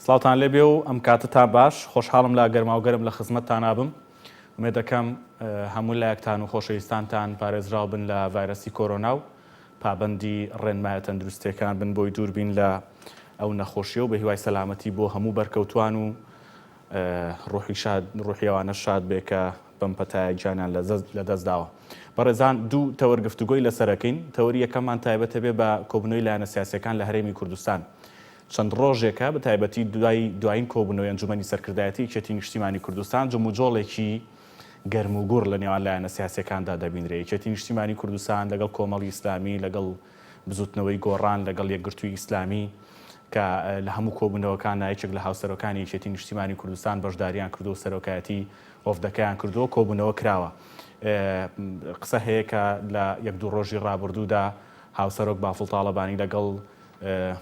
سڵاوتان لێبێ و ئەم کاتتان باش خۆشحاڵم لە گەرماوگەرم لە خزمەتتان نابم ومێ دەکەم هەموو لایەکتان و خۆشەویستانتان پارێزراو بن لە ڤایرەسی کۆرۆنا و پابەندی ڕێنمایە تەندروستیەکان بن بۆی دووربین لە ئەو نەخۆشیە و بە هیوای سەلامەتی بۆ هەموو بەرکەوتوان و ڕوحیەوانە شاد بێ کە بەم پەتایە گیانیان لە دەست داوە. بەڕێزان دوو تەوەر گفتوگۆی لەسەرەکەین. تەوەری یەکەممان تایبەتە بێ بە کۆبنەوەی لایەنە سیاسیەکان لە هەرێمی کوردستان. چەند ڕۆژێکە بە تایبەتی دوایین کۆبوونەوەی ئەنجومەنی سەرکردایەتی یەکێتی نیشتیمانی کوردستان جموجۆڵێکی گەرم و گوڕ لە نێوان لایەنە سیاسیەکاندا دەبینرێت. یەکێتی نیشتیمانی کوردستان لەگەڵ کۆمەڵی ئیسلامی لەگەڵ بزوتنەوەی گۆڕان لەگەڵ یەکگرتووی ئیسلامی کە لە هەموو کۆبوونەوەکان یەکێک لە هاوسەرۆکانی یەکێتی نیشتیمانی کوردستان بەشداریان کردو و سەرۆکایەتی ئۆفدەکەیان کردووە کۆبوونەوە کراوە. قسە هەیە کە لە یەک دوو ڕۆژی ڕابردوودا هاوسەرۆک بافڵ تاڵەبانی لەگەڵ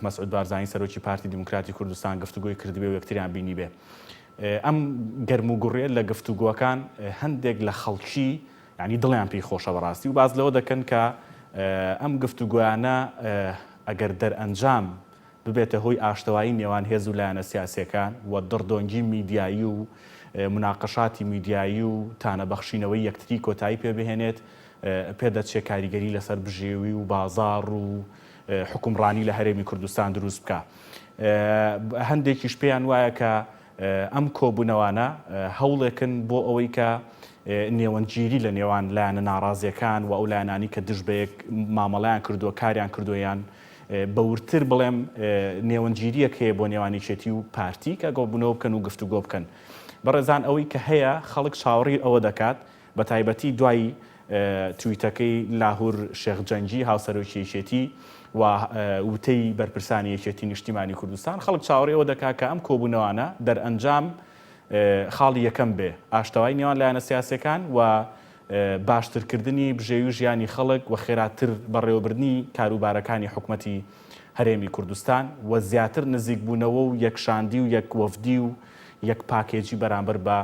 مەسعود بارزانی سەرۆکی پارتی دیموکراتی کوردستان گفتوگۆی کردبێ و یەکتریان بینی بێ. ئەم گەرم و گوڕێ لە گفتوگۆکان هەندێک لە خەڵکی یعنی دڵیان پێی خۆشە بەڕاستی و باز لەوە دەکەن کە ئەم گفتوگویانە ئەگەر دەرئەنجام ببێتە هۆی ئاشتەوایی نێوان هێز و لایەنە سیاسیەکان و دڕدۆنگی میدیایی و مناقەشاتی میدیایی و تانەبەخشینەوەی یەکتری کۆتایی پێبهێنێت پێدەچێت کاریگەری لەسەر بژێوی و بازاڕ و حکومڕانی لە هەرێمی کوردستان دروست بکە. هەندێکیش پێیان وایە کە ئەم کۆبوونەوانە هەوڵێکن بۆ ئەوەی کە نێوەنگیری لە نێوان لایەنە ناڕازیەکان و ئەو لایەنانی کە دژ بە یەک مامەڵەیان کردووە کاریان کردویان بەورتر بڵێم نێوەنگیریەک هەیە بۆ نێوانیچێتی و پارتی کە گۆبوونەوە بکەن و گفتوگۆ بکەن. بەڕێزان ئەوەی کە هەیە خەڵک چاوەڕی ئەوە دەکات بە تایبەتی دوای تویتەکەی لاهور شێخ جەنگی هاوسەرۆکیەتی و وتەی بەرپرسانی یەکێتی نیشتیمانی کوردستان خەڵک چاوەڕی ئەوە دەکات کە ئەم کۆبوونەوانە دەرئەنجام خاڵی یەکەم بێ ئاشتەوایی نێوان لایەنە سیاسیەکان و باشترکردنی بژێوی و ژیانی خەڵک و خێراتر بەڕێوەبردننی کاروبارەکانی حکوومەتی هەرێمی کوردستان و زیاتر نزیکبوونەوە و یەکشاندی و یەک وەفدی و یەک پاکێجی بەرامبەر بە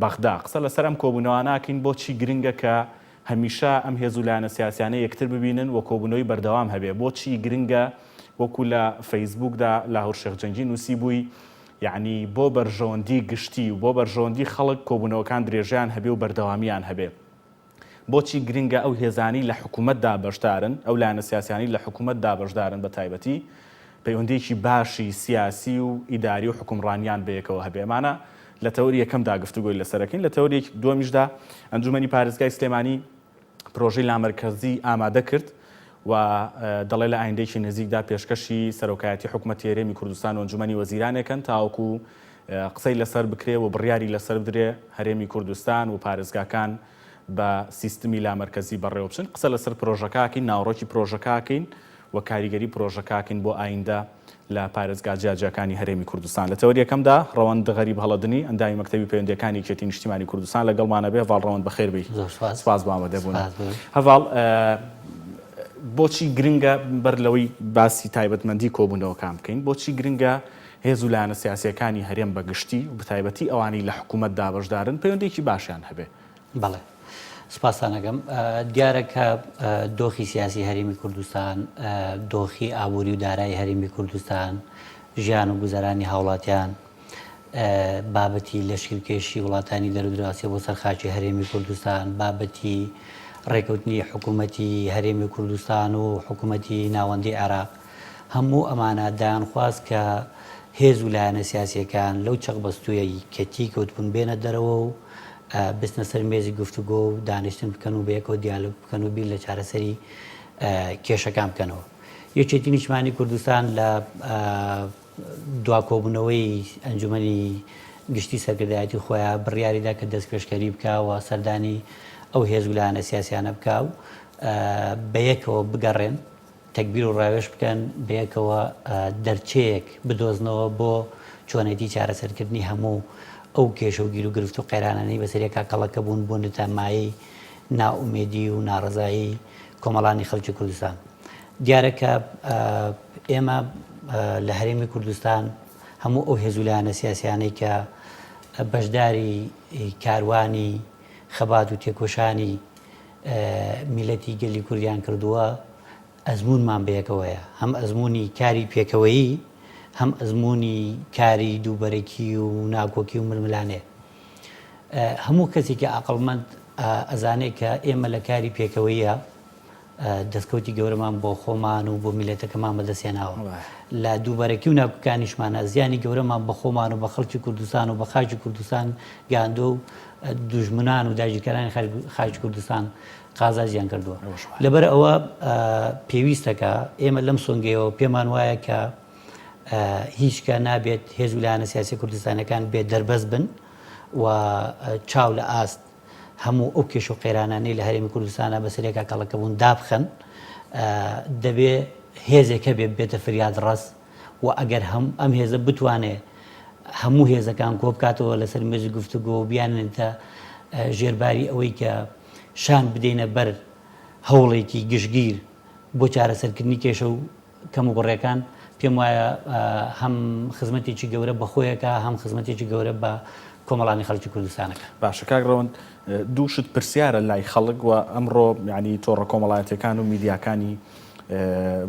بەغدا. قسە لەسەر ئەم کۆبوونەوە ناکەین بۆچی گرنگە کە هەمیشە ئەم هێز و لایەنە سیاسیانە یەکتر ببینن و کۆبوونەوەی بەردەوام هەبێ. بۆچی گرنگە وەکو لە فەیسبوکدا لاهور شێخ جەنگی نووسی بووی یعنی بۆ بەرژەوەندی گشتی و بۆ بەرژەوەندی خەڵک کۆبوونەوەکان درێژیان هەبێ و بەردەوامیان هەبێ. بۆچی گرنگە ئەو هێزانی لە حکوومەتدا بەشدارن ئەو لایەنە سیاسیانی لە حکوومەتدا بەشدارن بە تایبەتی پەیوەندیی باشی سیاسی و ئیداری و حکومڕانیان بەیەکەوە هەبێمانە لە تەوەری یەکەمدا گفتوگۆی لەسەرەکەین. لە تەوەری دووەمیشدا ئەنجومەنی پارێزگای سلێمانی پرۆژەی لامەرکەزی ئامادە کرد و دەڵێ لە ئایندەیەکی نزیکدا پێشکەشی سەرۆکایەتی حکوومەتی هەرێمی کوردستان و ئەنجومەنی وەزیرانێکن تاوەکو قسەی لەسەر بکرێ و بڕیاری لەسەر بدرێ هەرێمی کوردستان و پارێزگاکان بە سیستمی لامەرکەزی بەڕێوە بچن. قسە لەسەر پرۆژەکەکەین ناوڕۆکی پرۆژەکەکەین و کاریگەری پرۆژەکەکەین بۆ ئایندە لە پارێزگا جیاجیەکانی هەرێمی کوردستان. لە تەوەری یەکەمدا ڕەوەند غەریب هەڵەدنی ئەندامی مەکتەبی پەیوەندیەکانی یەکێتی نیشتیمانی کوردستان لەگەڵمانە بێ. هەڤاڵ ڕەوەند بەخێر بی. سپاس بۆ ئامادەبوون. هەڤاڵ بۆچی گرنگە بەر لەوەی باسی تایبەتمەندی کۆبوونەوەکان بکەین بۆچی گرنگە هێز و لایەنە سیاسیەکانی هەرێم بەگشتی و بەتایبەتی ئەوانی لە حکوومەتدا بەشدارن پەیوەندێکی باشیان هەبێ؟ بەڵێ سپاسانەکەم. دیارە کە دۆخی سیاسی هەرێمی کوردستان دۆخی ئابووری و دارایی هەرێمی کوردستان ژیان و گوزەرانی هاوڵاتیان بابەتی لەشکرکێشی وڵاتانی دەرودراسی بۆ سەرخاکی هەرێمی کوردستان بابەتی ڕێکەوتنی حکوومەتی هەرێمی کوردستان و حکوومەتی ناوەندی عێراق هەموو ئەمانە دایانخواست کە هێز و لایەنە سیاسیەکان لەو چەق بەستوویەی کەتی کەوتبوون بێنە دەرەوە و بستنە سەر مێزی گفتوگۆ و دانیشتن بکەن و بەیەکەوە دیالۆگ بکەن و بیر لە چارەسەری کێشەکان بکەنەوە. یەکێتی نیشتیمانی کوردستان لە دوا کۆبوونەوەی ئەنجومەنی گشتی سەرکردایەتی خۆیان بڕیاریدا کە دەستپێشکەری بکاوە سەردانی ئەو هێز و لایەنە سیاسیانە بکا و بەیەکەوە بگەڕێن تەکبیر و ڕاوێژ بکەن بەیەکەوە دەرچەیەک بدۆزنەوە بۆ چۆنێتی چارەسەرکردنی هەموو ئەو کێشە و گیر و گرفت و قەیرانانەی بەسەرێکا کەڵەکە بوون بۆ نەتەمایی ناومێدی و ناڕزایی کۆمەڵانی خەڵکی کوردستان. دیارە کە ئێمە لە هەرێمی کوردستان هەموو ئەو هێز و لایەنە سیاسیانەی کە بەشداری کاروانی خەبات و تێکۆشانی میلەتی گەلی کوردیان کردووە ئەزمونمان بەیەکەوەیە هەم ئەزمموی کاری پێکەوەیی هەم ئەزمموی کاری دووبەرەکی و ناکۆکی و ململانێ هەموو کەسێکی عقڵمەند ئەزانێت کە ئێمە لە کاری پێکەوەیە دەستکەوتی گەورەمان بۆ خۆمان و بۆ میلەتەکەمان بەدەستێناوە لە دووبەرەکی و ناکۆکانیشمانە زیانی گەورەمان بە خۆمان و بە خەڵکی کوردستان و بە خاکی کوردستان گاندۆ و دوژمنان و داژیکەرانی خاکی کوردستان قازازیان کردووە لەبەر ئەوە پێویستەکە ئێمە لەم سۆنگەیەوە پێمان وایە کە هیچکە نابێت هێز ویلایەتە سیاسی کوردستانەکان بێت دەربەست بن و چاو لە ئاست هەموو ئەو کێش و قێرانانەی لە هەرێمی کوردستانە بەسەرێکا کەڵەکەبوون دابخەن دەبێ هێزێکە بێتە فریاد ڕست و ئەگەر ئەم هێزە بتوانێت هەموو هێزەکان کۆ بکاتەوە لەسەر مێژی گفتوگۆ و بیانێتە ژێرباری ئەوەی کە شان بدەینە بەر هەوڵێکی گشتگیر بۆ چارەسەرکردنی کێشە و کەم و بڕێکان پێم وایە هەم خزمەتێکی گەورە بەخۆیەکە هەم خزمەتێکی گەورە بە کۆمەڵانی خەڵکی کوردستانەکە. باشە کاکڕەوەند دووشت پرسیارە لای خەڵک و ئەمڕۆ ینی تۆڕە کۆمەڵایەتەکان و میدیاکانی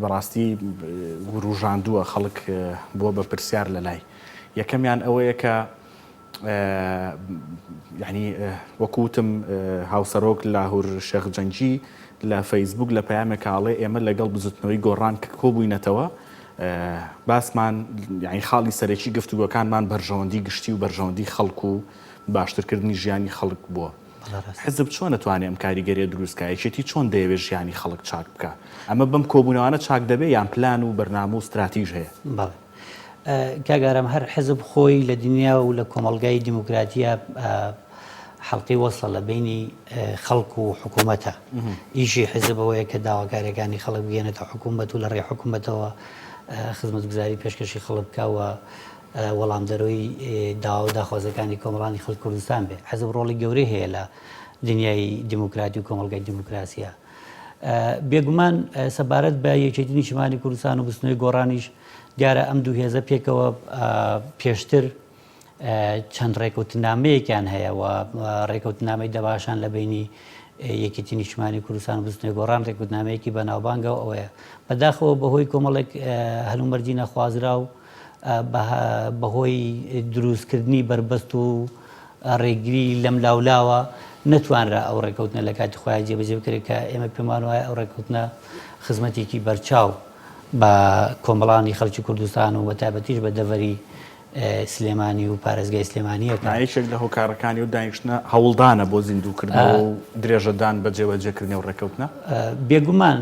بەڕاستی ڕوژاندووە خەڵک بووە بە پرسیار لە لای یەکەمیان ئەوەیە کە ینی وەکوتم هاوسەرۆک لاهور شێخ جەنگی لە فەیسبوک لە پەیامێکاڵێ ئێمە لەگەڵ بزوتنەوەی گۆڕان کۆبووینەتەوە باسمان یعنی خاڵی سەرەکی گفتوگۆکانمان بەرژەوەندی گشتی و بەرژەوەندی خەڵک و باشترکردنی ژیانی خەڵک بووە. حزب چۆن نتوانێت ئەم کاریگەریە دروستکایەتی چۆن دەیەوێت ژیانی خەڵک چاک بکە ئەمە بەم کۆبوونەوانە چاک دەبێت یان پلان و بەرنامە و استراتیژ هەیە؟ کاگارم هەر حزب خۆی لە دنیا و لە کۆمەلگای دیموکراتیە حەڵقی وەسڵ لە بینی خەڵک و حکوومەتە ئیشی حزبەوەیە کە داواکاریەکانی خەڵک بگەێنێتە حکوومەت و لە ڕێ حکوومەتەوە خزمەتگوزاری پێشکەشی خەڵک بکە و وەڵامدەرۆی داوا و داخوازەکانی کۆمەڵانی خەڵکی کوردستان بێ. حزب ڕۆڵی گەورەی هەیە لە دنیای دیموکراتی و کۆمەلگای دیموکراسیە. بێگومان سەبارەت بە یەکێتی نیشتیمانی کوردستان و بستنەوەی گۆڕانیش دیارە ئەم دوو هێزە پێکەوە پێشتر چەند ڕێکەوتنامەیەکیان هەیە و ڕێکەوتنامەی دەباشان لە بینی یەکێتی نیشتیمانی کوردستان و بستنەوەی گۆڕان ڕێکەوتنامەیەکی بەناوبانگەوە ئەوەیە بەداخەوە بەهۆی کۆمەڵێک هەلومەرجی نەخوازرا و بەهۆی دروستکردنی بربەست و ڕێگری لەم لاولاوە نەتوانرا ئەو ڕێکەوتنە لە کاتی خۆیان جێبەجێ بکرێت کە ئێمە پێمان وایە ئەو ڕێکەوتنە خزمەتێکی بەرچاو بە کۆمەڵانی خەڵکی کوردستان و بەتایبەتیش بە دەڤەری سلێمانی و پارێزگای سلێمانیەکە یەکێک لە هۆکارەکانی و دانیشتنە هەوڵدانە بۆ زیندووکردنەوە و درێژەدان بە جێوەجێکردنەوە ڕێکەوتنە بێگومان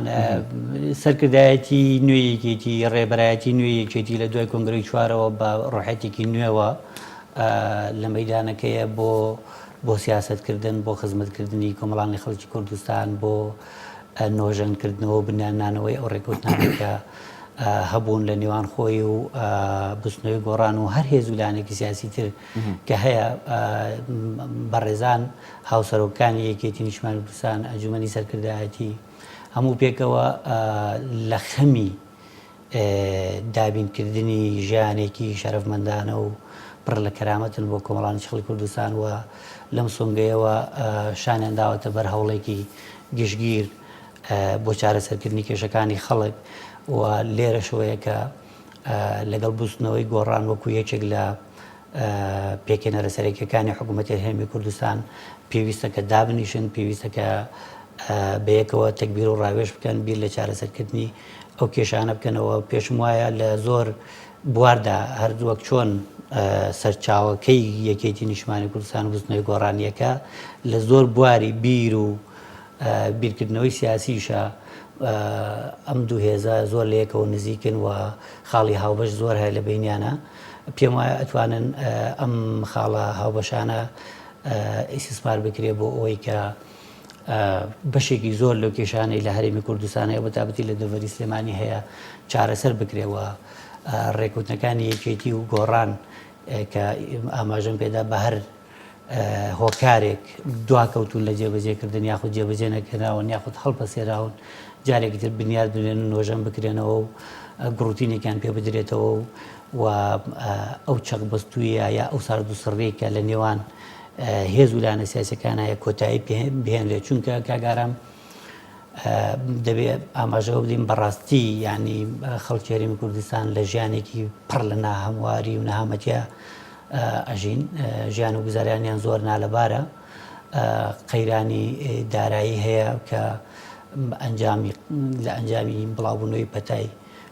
سەرکردایەتی نوێیەکێتی ڕێبەرایەتی نوێیەکێتی لە دوای کۆنگرەی چوارەوە بە ڕۆحەتێکی نوێوە لە مەیدانەکەیە بۆ سیاسەتکردن بۆ خزمەتکردنی کۆمەڵانی خەڵکی کوردستان بۆ نۆژەنکردنەوە بنیانانەوەی ئەو ڕێکەوتنانێکە هەبوون لە نێوان خۆی و بستنەوەی گۆڕان و هەر هێز ویلایەتێکی سیاسی تر کە هەیە بەڕێزان هاوسەرۆکانی یەکێتی نیشتیمانی کوردستان ئەنجومەنی سەرکردایەتی هەموو پێکەوە لە خەمی دابینکردنی ژیانێکی شەرەفمەندانە و پڕ لە کەرامەتن بۆ کۆمەڵانی خەڵکی کوردستان و لەم سۆنگەیەوە شانیان داوەتە بەر هەوڵێکی گشتگیر بۆ چارەسەرکردنی کێشەکانی خەڵک و لێرەشەوەیە کە لەگەڵ بستنەوەی گۆڕان وەکو یەکێک لە پێکێنەرە سەرەکیەکانی حکوومەتی هەرێمی کوردستان پێویستە کە دابنیشن پێویستە کە بەیەکەوە تەکبیر و ڕاوێژ بکەن بیر لە چارەسەرکردنی ئەو کێشانە بکەنەوە. پێشم وایە لە زۆر بواردا هەردووەک چۆن سەرچاوەکەی یەکێتی نیشتیمانی کوردستان و بستنەوەی گۆڕانیەکە لە زۆر بواری بیر و بیرکردنەوەی سیاسیشە ئەم دوو هێزە زۆر لە یەکەوە نزیکن و خاڵی هاوبەش زۆر هەیە لە بینیانە. پێم وایە ئەتوانن ئەم خاڵە هاوبەشانە ئیسtismار بکرێ بۆ ئەوەی کە بەشێکی زۆر لەو کێشانەی لە هەرێمی کوردستانەیە بەتابەتی لە دەڤەری سلێمانی هەیە چارەسەر بکرێەوە. ڕێکوتنەکانی یەکێتی و گۆڕان کە ئاماژەم پێدا بە هەر هۆکارێک دواکەوتون لە جێبەجێکردن یاخود جێبەجێ نەکردنەوە یاخود هەڵپەسێراون جارێکی تر بنیاد بنێن نۆژەم بکرێنەوە و گڕوتینێکیان پێ بدرێتەوە و ئەو چەق بەستوویە یا ئەو سارد و سڕێکە لە نێوان هێز ویلایەتە سیاسیەکان هەیە کۆتایی بهێنرێت. چونکە کاگارام دەبێت ئاماژەوە بدەین بەڕاستی ینی خەڵکی هەرێمی کوردستان لە ژیانێکی پڕ لە ناهەمواری و نەهامەتیە ئەژین، ژیان و گوزاریانیان زۆر نالەبارە، قەیرانی دارایی هەیە کە لە ئەنجامی بڵاوبوونەوەی پەتای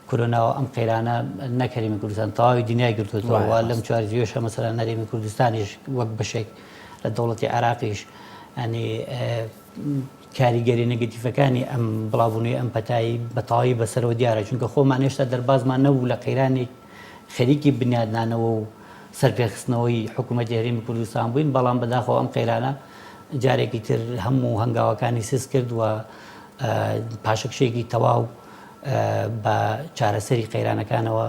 کۆرۆناوە ئەم قەیرانە نەک هەرێمی کوردستان تەواوی دنیای گرتووەتەوە. لەم چوارزوێشە مەسەلەن هەرێمی کوردستانیش وەک بەشێک لە دەوڵەتی عێراقیش ینی کاریگەری نەگەتیڤەکانی ئەم بڵاوبوونەوەی ئەم پەتایی بەتەواوی بەسەرەوە دیارە، چونکە خۆمان هێشتا دەربازمان نەبوو لە قەیرانێک خەریکی بنیادنانەوە و سەرپێخستنەوەی حکوومەتی هەرێمی کوردستان بووین، بەڵام بەداخەوە ئەم قەیرانە جارێکی تر هەموو هەنگاوەکانی سس کرد و پاشەکشێکی تەواو بە چارەسەری قەیرانەکانەوە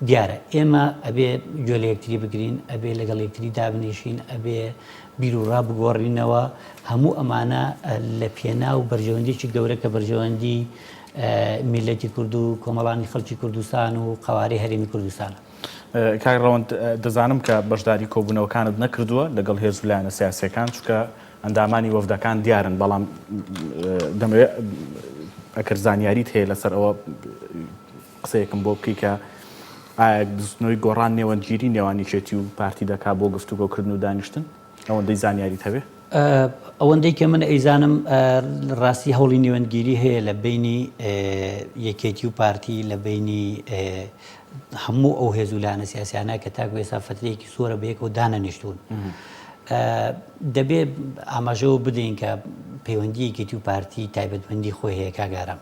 دیارە. ئێمە ئەبێ گوێ لە یەکتری بگرین، ئەبێ لەگەڵ یەکتری دابنیشین، ئەبێ بیر و ڕابگۆڕینەوە. هەموو ئەمانە لە پێناو بەرژەوەندێکی گەورە کە بەرژەوەندی میلەتی کورد و کۆمەڵانی خەڵکی کوردستان و قەوارەی هەرێمی کوردستانە. کاک ڕەوەند دەزانم کە بەشداری کۆبوونەوەکانت نەکردووە لەگەڵ هێز و لایەنە سیاسیەکان، چونکە ئەندامانی وەفدەکان دیارن، بەڵام دەمەوێت ئەکرد زانیاریت هەیە لەسەر ئەوە قسەیەکم بۆ بکەی کە ئایا دزنەوەی گۆڕان نێوەنگیری نێوانیچێتی و پارتی دەکا بۆ گفتوگۆکردن و دانیشتن؟ ئەوەندەی زانیاریت هەبێ؟ ئەوەندەی کە من ئەیزانم ڕاستی هەوڵی نێوەندگیری هەیە لە بینی یەکێتی و پارتی، لە بینی هەموو ئەو هێز و لایەنە سیاسیانە کە تاکو ئێستا فترەیەکی سۆرە بەیەکەوە دانەنیشتوون. دەبێت ئاماژەوە بدەین کە پەیوەندی یەکێتی و پارتی تایبەتمەندی خۆی هەیە کاگارم،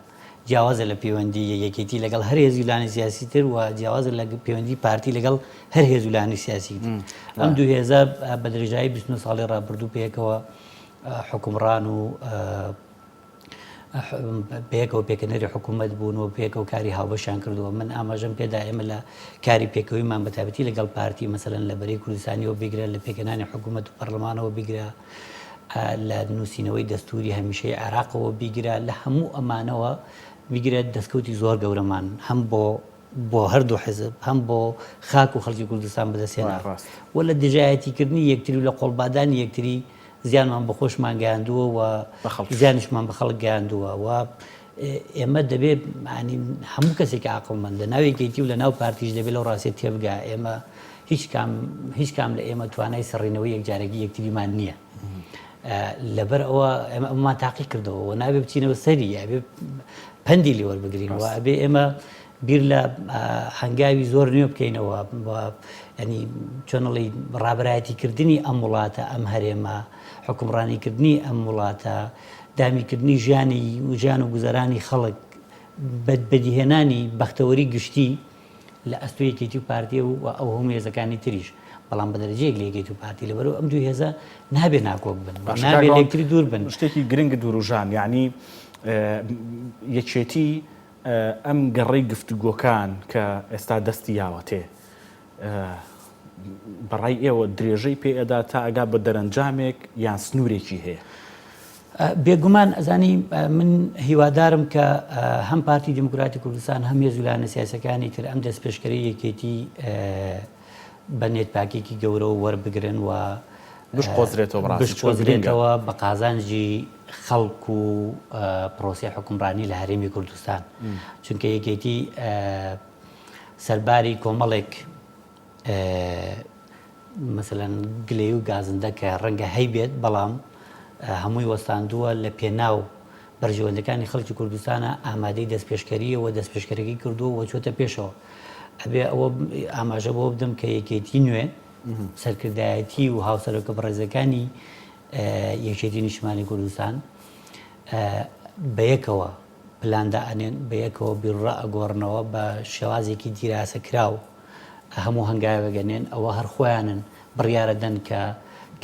جیاوازە لە پەیوەندی یەکێتی لەگەڵ هەر هێز و لایەنی سیاسی تر و جیاوازە لە پەیوەندی پارتی لەگەڵ هەر هێز و لایەنی سیاسی تر. ئەم دوو هێزە بە درێژایی 29 ساڵی ڕابردوو پێکەوە حکومڕان و پێکەوە پێکەنەری حکوومەت بوون و پێکەوە کاری هاوبەشیان کردووە. من ئاماژەم پێدا ئێمە لە کاری پێکەوەیمان بە تایبەتی لەگەڵ پارتی مەسەلەن لە بەرەی کوردستانیەوە بگرە، لە پێکەنانی حکوومەت و پەرلەمانەوە بگرە، لە نووسینەوەی دەستوری هەمیشەی عێراقەوە بیگرە، لە هەموو ئەمانەوە بیگرێت دەستکەوتی زۆر گەورەمان هەم بۆ هەردوو حزب، هەم بۆ خاک و خەڵکی کوردستان بەدەستێنە و لە دژایەتیکردنی یەکتری و لە قۆڵبادانی یەکتری زیانمان بە خۆشمان گەیاندووە و زیانیشمان بە خەڵک گەیاندووە و ئێمە دەبێت هەموو کەسێکی عاقڵمەند لە ناو یەکێتی و لە ناو پارتیش دەبێت لەو ڕاستیە تێبگا. ئێمە هیچ کام لە ئێمە توانای سەڕینەوەی یەکجارێکی یەکتریمان نییە. لەبەر ئەوە ئەمەمان تاقی کردەوە و نابێ بچینەوە سەری، ئەبێ پەندی لێوەربگرین و ئەبێ ئێمە بیر لە هەنگاوی زۆر نوێ بکەینەوە، ینی چۆنەڵی ڕابەرایەتیکردنی ئەم وڵاتە، ئەم هەرێمە، حکومڕانیکردنی ئەم وڵاتە، دامیکردنی ژیان و گوزەرانی خەڵک، بەدیهێنانی بەختەوەری گشتی لە ئەستۆ یەکێتی و پارتیە و ئەو هەموو هێزەکانی تریش، بەڵام بە دەرەجەیەک لە یەکێتی و پارتی لەبەرەوە ئەم دوو هێزە نابێ ناکۆک بن، نابێ لە یەکتری دوور بن. شتێکی گرنگ دووروژان، یعنی یەکێتی ئەم گەڕەی گفتوگۆکان کە ئێستا دەستی یاوەتێ بەڕای ئێوە درێژەی پێئەدا تا ئەگا بە دەرەنجامێک یان سنوورێکی هەیە؟ بێگومان ئەزانی من هیوادارم کە هەم پارتی دیموکراتی کوردستان هەم هێز و لایەنە سیاسەکانی تر ئەم دەستپێشکەری یەکێتی بە نێتپاکێکی گەورە و وەربگرن و بشقۆزرێتەوە بە قازانجی خەڵک و پرۆسی حکومڕانی لە هەرێمی کوردستان، چونکە یەکێتی سەرباری کۆمەڵێک مەسەلەن گلەی و گازندە کە ڕەنگە هەیبێت، بەڵام هەمووی وەستاندووە لە پێناو بەرژەوەندەکانی خەڵکی کوردستانە ئامادەی دەستپێشکەریەوە دەستپێشکەرەکەی کردووە و چۆتە پێشەوە. ئەبێ ئەوە ئاماژە بۆ بدەم کە یەکێتی نوێ سەرکردایەتی و هاوسەرۆکە بەڕێزەکانی یەکێتی نیشتیمانی کوردستان بەیەکەوە پلاندا ئەنێن، بەیەکەوە بیرڕە ئەگۆڕنەوە بە شێوازێکی دیراسەکراو هەموو هەنگاوێگەنێن، ئەوە هەر خۆیانن بڕیارە دەن کە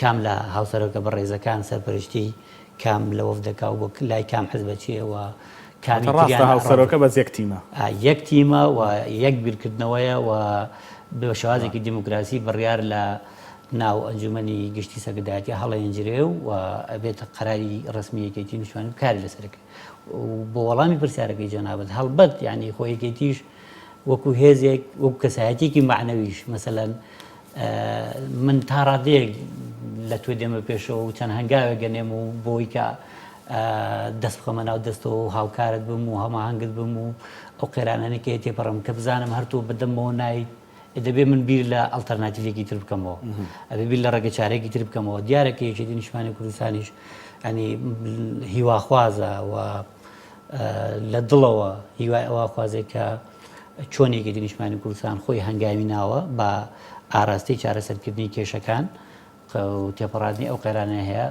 کام لە هاوسەرۆکە بەڕێزەکان سەرپەرشتی کام لە وەفدەکا و بۆ لای کام حزبە چیەوە هاوسەرۆکە بەس یەک تیمە، یەک تیمە و یەک بیرکردنەوەیە و بە شێوازێکی دیموکراسی بڕیار لە ناو ئەنجومەنی گشتی سەرکردایەتی هەڵەیەنجرێ و ئەبێتە قەراری ڕسمی یەکێتی نیشتیمانی کاری لەسەرەکە. بۆ وەڵامی پرسیارەکەی جەنابەت هەڵبەت یعنی خۆ یەکێتیش وەکو هێزێک وەکو کەسایەتێکی معنەویش مەسەلەن من تا ڕادەیەک لە توێ دێمە پێشەوە و چەند هەنگاوێک گەنێم و بۆی کە دەست بخەمە ناو دەستەوە و هاوکارت بم و هەماهەنگت بم و ئەو قێرانانێکە تێپەڕم کە بزانم هەرتوو بەدەمەوە نایت دەبێ من بیر لە ئەڵتەرناتیڤێکی تر بکەمەوە ئەبێ بیر لە ڕێگە چارەیەکی تر بکەمەوە دیارەکە یەکێتی نیشتمانی کوردستانیش ینی هیواخوازە و لە دڵەوە هیوای ئەوە خوازێک کە چۆنێکی نیشتمانی کوردستان خۆی هەنگاوی ناوە بە ئاراستەی چارەسەرکردنی کێشەکان و تێپەڕاندنی ئەو قێرانە هەیە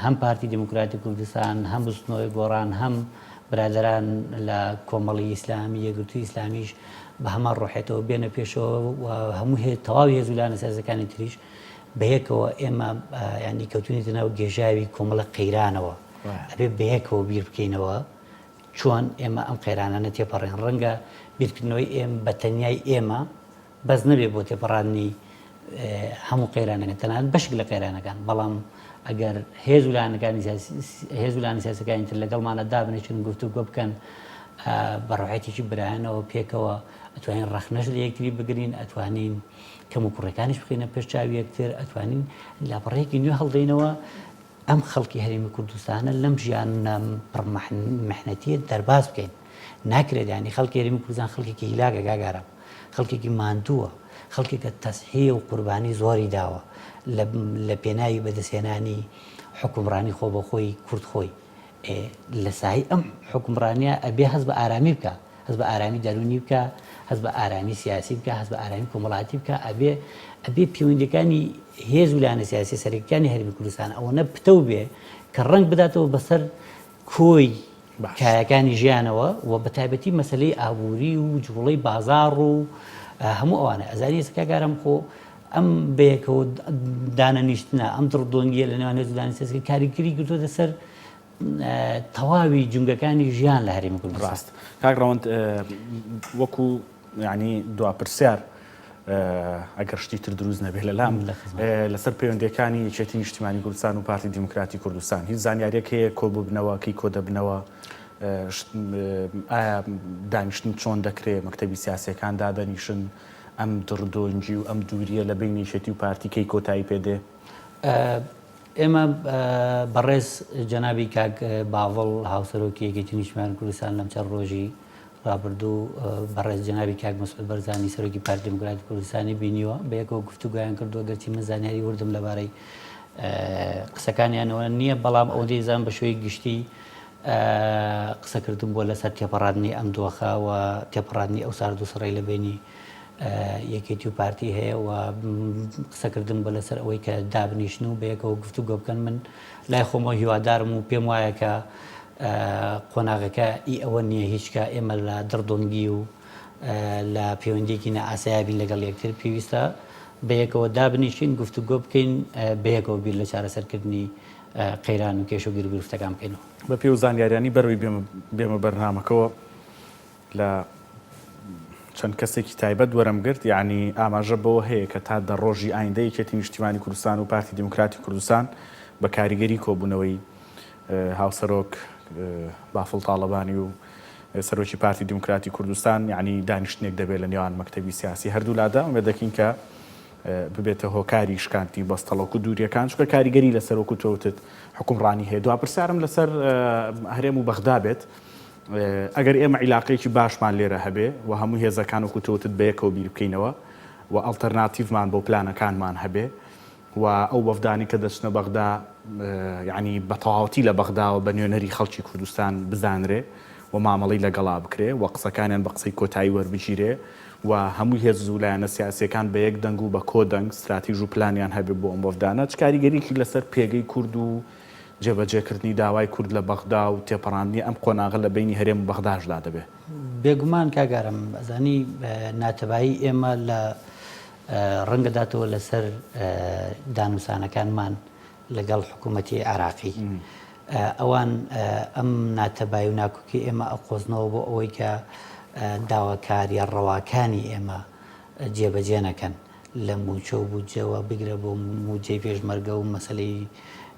هەم پارتی دموکراتی کوردستان هەم بستنەوەی گۆڕان هەم برادران لە کۆمەڵی ئیسلامی یەکگرتووی ئیسلامیش بە هەمان ڕۆحێتەوە بێنە پێشەوە و هەموو تەواوی هێزولانە سیاسەکانی تریش بەیەکەوە ئێمە ینی کەوتونیتە ناو گێژاوی کۆمەڵە قەیرانەوە ئەبێ بەیەکەوە بیر بکەینەوە چۆن ئێمە ئەم قەیرانانە تێپەڕێن ڕەنگە بیرکردنەوەی ئێمە بە تەنیای ئێمە بەس نەبێ بۆ تێپەڕاندنی هەموو قەیرانەکان تەنانەت بەشێک لە قەیرانەکان بەڵام ئەگەر هێزولانی سیاسەکانی تر لەگەڵمانە دابنێچن گفتوگۆ بکەن بە ڕۆحەتێکی برایەنەوە پێکەوە ئەتوانین ڕەخنەش لە یەکتری بگرین ئەتوانین کەم و کوڕەکانیش بخینە پێش چاوی یەکتر ئەتوانین لاپەڕەیەکی نوێ هەڵدەینەوە ئەم خەڵکی هەرێمی کوردستانە لەم ژیانە پڕمەحنەتیە دەرباز بکەین ناکرێت ینی خەڵکی هەرێمی کوردستان خەڵکێکی هیلاکە گاگارە خەڵکێکی ماندووە خەڵکێکە تەسحیە و قوربانی زۆری داوە لە پێناوی بەدەستێنانی حکومڕانی خۆ بە خۆی کورد خۆی لە ساحی ئەم حکومڕانیە ئەبێ هەست بە ئارامی بکە هەست بە ئارامی دەرونی بکە هەست بە ئارامی سیاسی بکە هەست بە ئارامی کۆمەڵاتی بکە ئەبێ پەیوەندیەکانی هێزولانە سیاسی سەرەکیەکانی هەرێمی کوردستان ئەوەنە پتە بێ کە ڕەنگ بداتەوە بەسەر کۆی کایەکانی ژیانەوە و بە تایبەتی مەسلەی ئابووری و جوڵەی بازاڕ و هەموو ئەوانە ئەزانی ئێستا گارم خۆ ئەم بەیەکەوە دانەنیشتنە ئەم دڕدۆنگیە لە نێوان هێزولانی سیاسی کاریگەری گرتووەتە سەر تەواوی جونگەکانی ژیان لە هەرێمی کوردستان ڕاست کاک ڕەوەند وەکو یعنی دواپرسیار ئەگەر شتی تر دروست نەبێت لەلام لەسەر پەیوەندیەکانی یەکێتی نیشتیمانی کوردستان و پارتی دیموکراتی کوردستان هیچ زانیاریەک هەیە کۆبووبنەوە کەی کۆدەبنەوە ئایا دانیشتن چۆن دەکرێت مەکتەبی سیاسیەکان دادەنیشن ئەم دڕدۆنجی و ئەم دووریە لە بین یەکێتی و پارتی کەی کۆتایی پێدێ ئێمە بەڕێز جەنابی کاک باڤڵ هاوسەرۆکی یەکێتی نیشتیمانی کوردستان لەم چەند ڕۆژی ڕابردوو بەڕێز جەنابی کاک مەسعود بەرزانی سەرۆکی پارتی دموکراتی کوردستانی بینیوە بەیەکەوە گفتوگویان کردووە گەرچی من زانیاری وردم لەبارەی قسەکانیانەوە نییە بەڵام ئەوەندەی زان بە شوەی گشتی قسەکردم بۆ لەسەر تێپەڕاندنی ئەم دۆخە و تێپەڕاندنی ئەو سارد و سڕی لە بینی یەکێتی و پارتی هەیە و قسەکردم بە لەسەر ئەوەی کە دابنیشن و بەیەکەوە گفتوگۆ بکەن من لای خۆمەوە هیوادارم و پێم وایە کە قۆناغەکە ئەوە نییە هیچکە ئێمە لە دڕدۆنگی و لە پەیوەندیێکی نەئاسایابین لەگەڵ یەکتر پێویستە بەیەکەوە دابنیشین گفتوگۆ بکەین بەیەکەوە بیر لە چارەسەرکردنی قەیران و کێش و گرفتەکان بکەینەوە بە پێ و زانیاریانی بەروی بێمە بەرنامەکەەوە لە چەند کەسێکی تایبەت وەرەم گرت یعنی ئاماژە بەوە هەیە کە تا دە ڕۆژی ئایندەی یەکێتی نیشتیمانی کوردستان و پارتی دیموکراتی کوردستان بە کاریگەری کۆبوونەوەی هاوسەرۆک بافڵ تاڵەبانی و سەرۆکی پارتی دیموکراتی کوردستان یعنی دانیشتنێک دەبێت لە نێوان مەکتەبی سیاسی هەردوو لادا ئەمێ دەکەین کە ببێتە هۆکاری شکانتی بەستەڵۆک و دووریەکان چکە کاریگەری لەسەر وەکو تۆوتت حکومڕانی هەیە دواپرسیارم لەسەر هەرێم و بەغدا بێت ئەگەر ئێمە عیلاقەیەکی باشمان لێرە هەبێ و هەموو هێزەکان وەکو تۆوتت بەیەکەوە بیر بکەینەوە و ئەڵتەرناتیڤمان بۆ پلانەکانمان هەبێ و ئەو وەفدانی کە دەچنە بەغدا یعنی بە تەواوەتی لە بەغداوە بە نوێنەری خەڵکی کوردستان بزانرێ و مامەڵی لەگەڵا بکرێ و قسەکانیان بە قسەی کۆتایی وەربگیرێ و هەموو هێز و لایەنە سیاسیەکان بە یەک دەنگ و بە کۆدەنگ استراتیژ و پلانیان هەبێ بۆ ئەم وەفدانە چ کاریگەریکی لەسەر پێگەی کورد و جێبەجێکردنی داوای کورد لە بەغدا و تێپەڕاندنی ئەم قۆناغە لە بینی هەرێم و بەغداشدا دەبێت بێگومان کاگارم ئەزانی ناتەبایی ئێمە لە ڕەنگەداتەوە لەسەر دانووسانەکانمان لەگەڵ حکوومەتی عراقی ئەوان ئەم ناتەبایی و ناکۆکی ئێمە ئەقۆزنەوە بۆ ئەوەی کە داواکاریە ڕەواکانی ئێمە جێبەجێ نەکەن لە موچە و بودجەوە بگرە بۆ موجەی پێشمەرگە و مەسلەی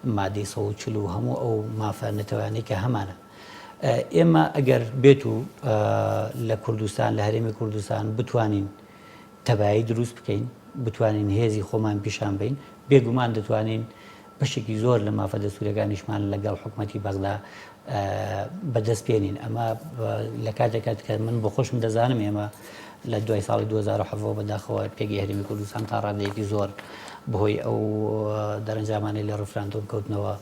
مادەی 140 و هەموو ئەو مافە نەتەوانی کە هەمانە ئێمە ئەگەر بێت و لە کوردستان لە هەرێمی کوردستان بتوانین تەبایی دروست بکەین بتوانین هێزی خۆمان پیشان بین بێگومان دەتوانین بەشێکی زۆر لە مافە دەستوریەکانیشمان لەگەڵ حکوومەتی بەغدا بەدەست پێێنین. ئەمە لە کاتێکات کە من بۆ خۆشم دەزانم ئێمە لە دوای ساڵی 2007 بەداخەوە پێگەی هەرێمی کوردستان تا ڕادەیەکی زۆر بەهۆی ئەو دەرەنجامانەی لە ڕفراندۆم کەوتنەوە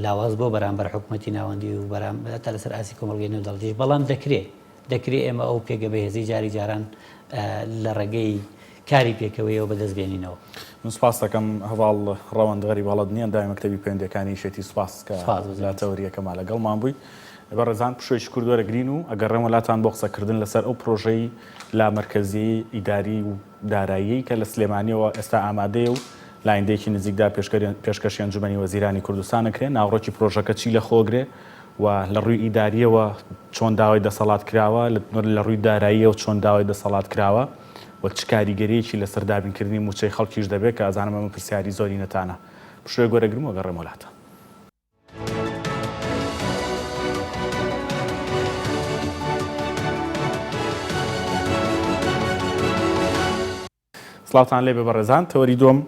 لاواز بۆ بەرامبەر حکوومەتی ناوەندی و تا لەسەر ئاسی کۆمەڵگەی نێودەوڵەتیش بەڵام دەکرێت ئێمە ئەو پێگە بەهێزی جاری جاران لە ڕێگەی کاری پێکەوەیەوە بەدەست بێنینەوە. من سپاس دەکەم هەواڵ ڕەوەندغەری باڵت نییە دای مەکتەبی پەیوەندیەکانی شێتی سپاس کە لە تەوریەکەما لەگەڵمان بووی. بەڕێزان پشوێکی کوردوەرە گرین و ئەگەڕێم وڵاتان بۆ قسەکردن لەسەر ئەو پرۆژەی لا مرکزی ئیداری و دارایی کە لە سلێمانیەوە ئێستا ئامادەیە و لاینندێکی نزیکدا پێشکەشی ئەنجومەنی وەزیرانی کوردستانەکرێن ناوڕۆکی پرۆژەکە چی لە خۆگرێ و لە ڕووی ئیداریەوە چۆن داوای دەسەڵات کراوە لە ڕووی داراییەوە چۆن داوای دەسەڵات کراوە و چ کاریگەریەکی لەسەر دابینکردنی موچەی خەڵکیش دەبێت کە ئازانم ئەمە پرسیاری زۆری نەتانە. پشوێ گۆرەگرم و گەڕێم وڵاتە. سڵاوتان لێ بێ بەڕێزان تەوەری دووەم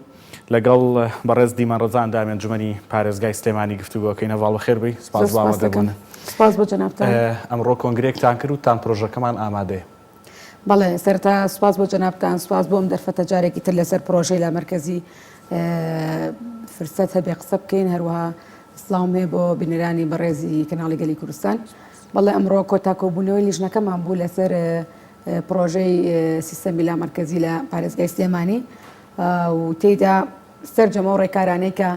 لەگەڵ بەڕێز دیمان ڕەزان دامێن ئەنجومەنی پارێزگای سلێمانی گفتوگۆکەی نەڤاڵ بەخێر بی. سپاس بۆ ئامادەبوون. سپاس بۆ جەنابتان. ئەمڕۆ کۆنگرێکتان کرد و تان پرۆژەکەمان ئامادەیە. بەڵێ سەرەتا سپاس بۆ جەنابتان، سپاس بۆم دەرفەتە جارێکی تر لەسەر پرۆژەی لا مرکزی فرسەت هەبێ قسە بکەین، هەروەها سڵاوم هەیە بۆ بینەرانی بەڕێزی کەناڵی گەلی کوردستان. بەڵێ ئەمڕۆ کۆتاکۆبوونەوەی لیژنەکەمان بوو لەسەر پرۆژەی سیستەمی لا مرکزی لە پارێزگای سلێمانی و تێیدا سەرجەمە و ڕێکارانەی کە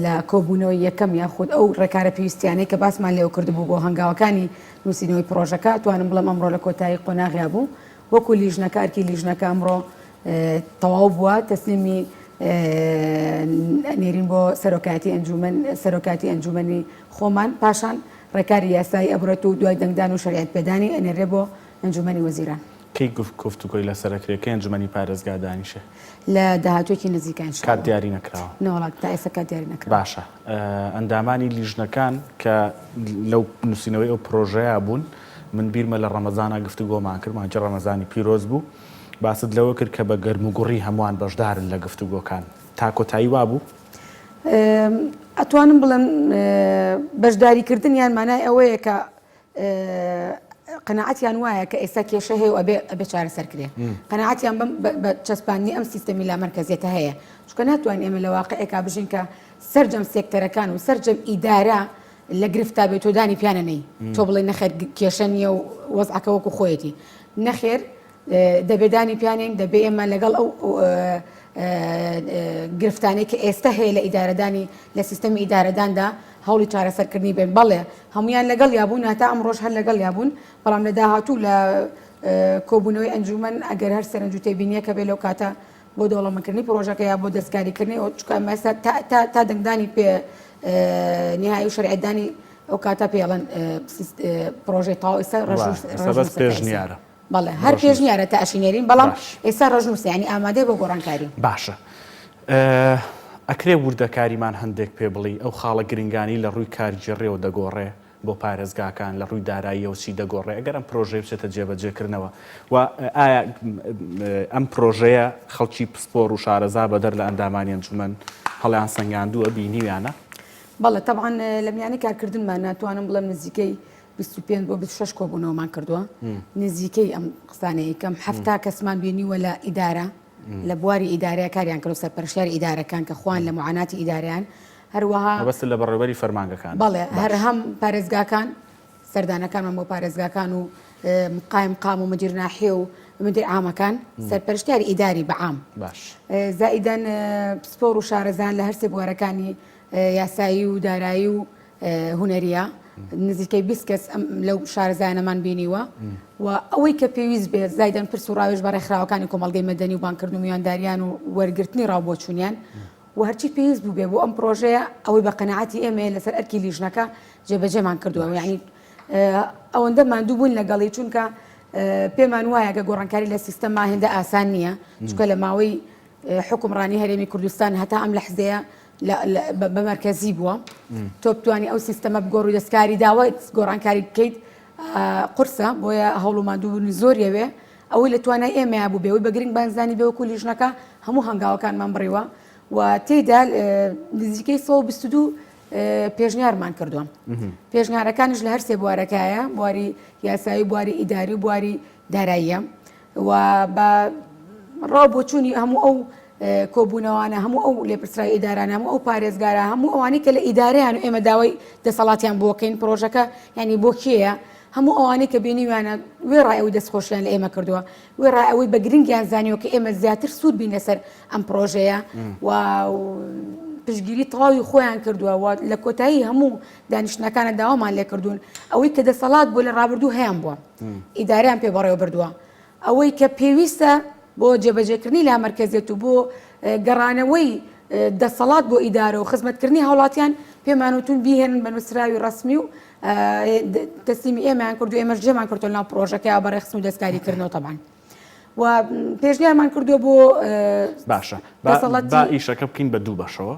لە کۆبوونەوەی یەکەم یاخود ئەو ڕێکارە پێویستیانەی کە باسمان لێو کردبوو بۆ هەنگاوەکانی نووسینەوەی پرۆژەکە توانم بڵم ئەمڕۆ لە کۆتایی قۆناغیا بوو وەکو لیژنەکە ئەرکی لیژنەکە ئەمڕۆ تەواو بووە تەسلیمی نێرین بۆ سەرۆکاتی ئەنجومەنی خۆمان پاشان ڕێکاری یاسایی ئەبرێت و دوای دەنگدان و شەریعەت پێدانی ئەنێرێ بۆ ئەنجومەنی وەزیران. کەی گفتوگۆی لەسەرەکرێکەکەی ئەنجومەنی پارێزگا دانیشە لە داهاتوێکی نزیکان کات دیاری نەکراوە نەوەڵات تا ئێستا کات دیاری نەکراوە. باشە ئەندامانی لیژنەکان کە لەو نووسینەوەی ئەو پرۆژەیە بوون من بیرمە لە ڕەمەزانە گفتوگۆمان کرد مانجە ڕەمەزانی پیرۆز بوو باست لەوە کرد کە بە گەرموگوڕی هەمووان بەشدارن لە گفتوگۆکان تا کۆتایی وا بوو. ئەتوانم بڵێم بەشداریکردنیان مانای ئەوەیە کە قەناعەتیان وایە کە ئێستا کێشە هەیە و ئەبێ چارەسەرکرێ قەناعەتیان بە چەسپاندنی ئەم سیستەمی لا مرکزیەتە هەیە چونکە ناتوانین ئێمە لە واقعێکا بژین کە سەرجەم سێکتەرەکان و سەرجەم ئیدارە لە گرفتا بێت و دانی پیانەنەی تۆ بڵێ نەخێر کێشە نیە و وەزعەکە وەکو خۆیەتی نەخێر دەبێدانی پیانین دەبێ ئێمە لەگەڵ ئەو گرفتانەی کە ئێستا هەیە لە ئیدارەدانی لە سیستەمی ئیدارەداندا هەوڵی چارەسەرکردنی بێن بەڵێ هەمویان لەگەڵ یابوون هەتا ئەمڕۆژ هەر لەگەڵ یابوون بەڵام لە داهاتوو لە کۆبوونەوەی ئەنجومەن ئەگەر هەر سەرنج و تێبینیە کە بێ لەو کاتە بۆ دەوڵەمەکردنی پرۆژەکە یا بۆ دەستکاریکردنی چکە ئەمەستا تا دەنگدانی پێ نهایی و شەریعەتدانی ئەو کاتە پێڵەن پرۆژەی تاو ئێستا ڕەش پێشنیارە بەڵێ هەر پێشنیارە تا ئەشینێرین بەڵام ئێستا ڕژنووسە ینی ئامادەی بۆ گۆڕانکاری باشە. ئەکرێ وردەکاریمان هەندێک پێ بڵی ئەو خاڵە گرنگانی لە ڕووی کارجێڕێەوە دەگۆڕێ بۆ پارێزگاکان لە ڕووی داراییەوە چی دەگۆڕێ ئەگەر ئەم پرۆژەیە بچێتە جێبەجێکردنەوە و ئایا ئەم پرۆژەیە خەڵکی پسپۆر و شارەزا بەدەر لە ئەندامانی ئەنجومەن هەڵیان سەنگاندووە بینیویانە؟ بەڵێ تەبعاً لە میانەی کارکردنمان ناتوانم بڵێم نزیکەی 25 بۆ 26 کۆبوونەوەمان کردووە نزیکەی ئەم قسانەیە کەم هەفتا کەسمان بینیوە لە ئیدارە لە بواری ئیدارەیە کاریان کرد سەرپەرشتیاری ئیدارەکان کە خوان لە معاناتی ئیداریان هەروەها بەست لە بەڕێوەری فەرمانگەکان بەڵێ هەر هەم پارێزگاکان سەردانەکانمان بۆ پارێزگاکان و قام و مدیر ناحیە و مدیر عامەکان سەرپەرشتیاری ئیداری بەعام باش زائیدەن پسپۆر و شارەزان لە هەرسێ بوارەکانی یاسایی و دارایی و هونەریە نزیکەی 20 کەس لەو شارەزانەمان بینیوە و ئەوەی کە پێویست بێت زایدەن پرس و ڕاوێژ بە ڕێکخراوەکانی کۆمەڵگەی مەدەنی و بانکردن و میوانداریان و وەرگرتنی ڕاوبۆچوونیان و هەرچی پێویست بوو بێ بۆ ئەم پرۆژەیە ئەوەی بە قەنەعەتی ئێمە لەسەر ئەرکی لیژنەکە جێبەجێمان کردووە یعنی ئەوەندە ماندوو بوون لەگەڵی چونکە پێمان وایە کە گۆڕانکاری لە سیستەما هێندە ئاسان نییە چونکە لە ماوەی حکومڕانی هەرێمی کوردستان هەتا ئەم لەحزەیە بەمەرکەزی بووە تۆ بتوانانی ئەو سیستەمە بگۆڕ و دەستکاری داوای گۆڕانکاری بکەیت قورسە بۆیە هەوڵ و ماندووبوونی زۆریەوێ ئەوەی لە توانای ئێمە بوو بێەوەی بە گرنگ بانزانی بێ وەکو لیژنەکە هەموو هەنگاوەکانمان بڕیوە و تێدا نزیکەی 122 پێشنیارمان کردووە. پێشنیارەکانش لە هەر سێ بوارەکایە، بواری یاسایی، بواری ئیداری و بواری داراییە و بە ڕاو بۆ چوونی هەموو ئەو کۆبوونەوانە، هەموو ئەو لێپرسرای ئیدارانە، هەموو ئەو پارێزگارە، هەموو ئەوانەی کە لە ئیدارەیان و ئێمە داوای دەسەڵاتیان بۆکەین پرۆژەکە ینی بۆ کێیە، هەموو ئەوانەی کە بینیوانە وێ ڕایەوەی دەستخۆشیان لە ئێمە کردووە، وێ ڕایەوەی بە گرنگیان زانیوە کە ئێمە زیاتر سوود بینە سەر ئەم پرۆژەیە و پشگیری تەواوی خۆیان کردووە و لە کۆتایی هەموو دانیشتنەکانە داوامان لێ کردوون. ئەوەی کە دەسەڵات بۆ لە ڕابردوو هەیان بووە، ئیداریان پێ بەڕێوە بردووە، ئەوەی کە پێویستە بۆ جێبەجێکردنی لا مەرکەزێت و بۆ گەڕانەوەی دەسەڵات بۆ ئیدارە و خزمەتکردنی هاوڵاتیان پێمانوتون بیهێنن بە نووسراوی ڕسمی و تەسلیمی ئێمەیان کردو، ئێمەش جێمان کردو ناو پرۆژەکە بەڕێ خستن و دەستکاریکردنەوە تەبان و پێشنیارمان کردووە بۆ باشە با ئیشەکە بکەین بە دوو بەشەوە.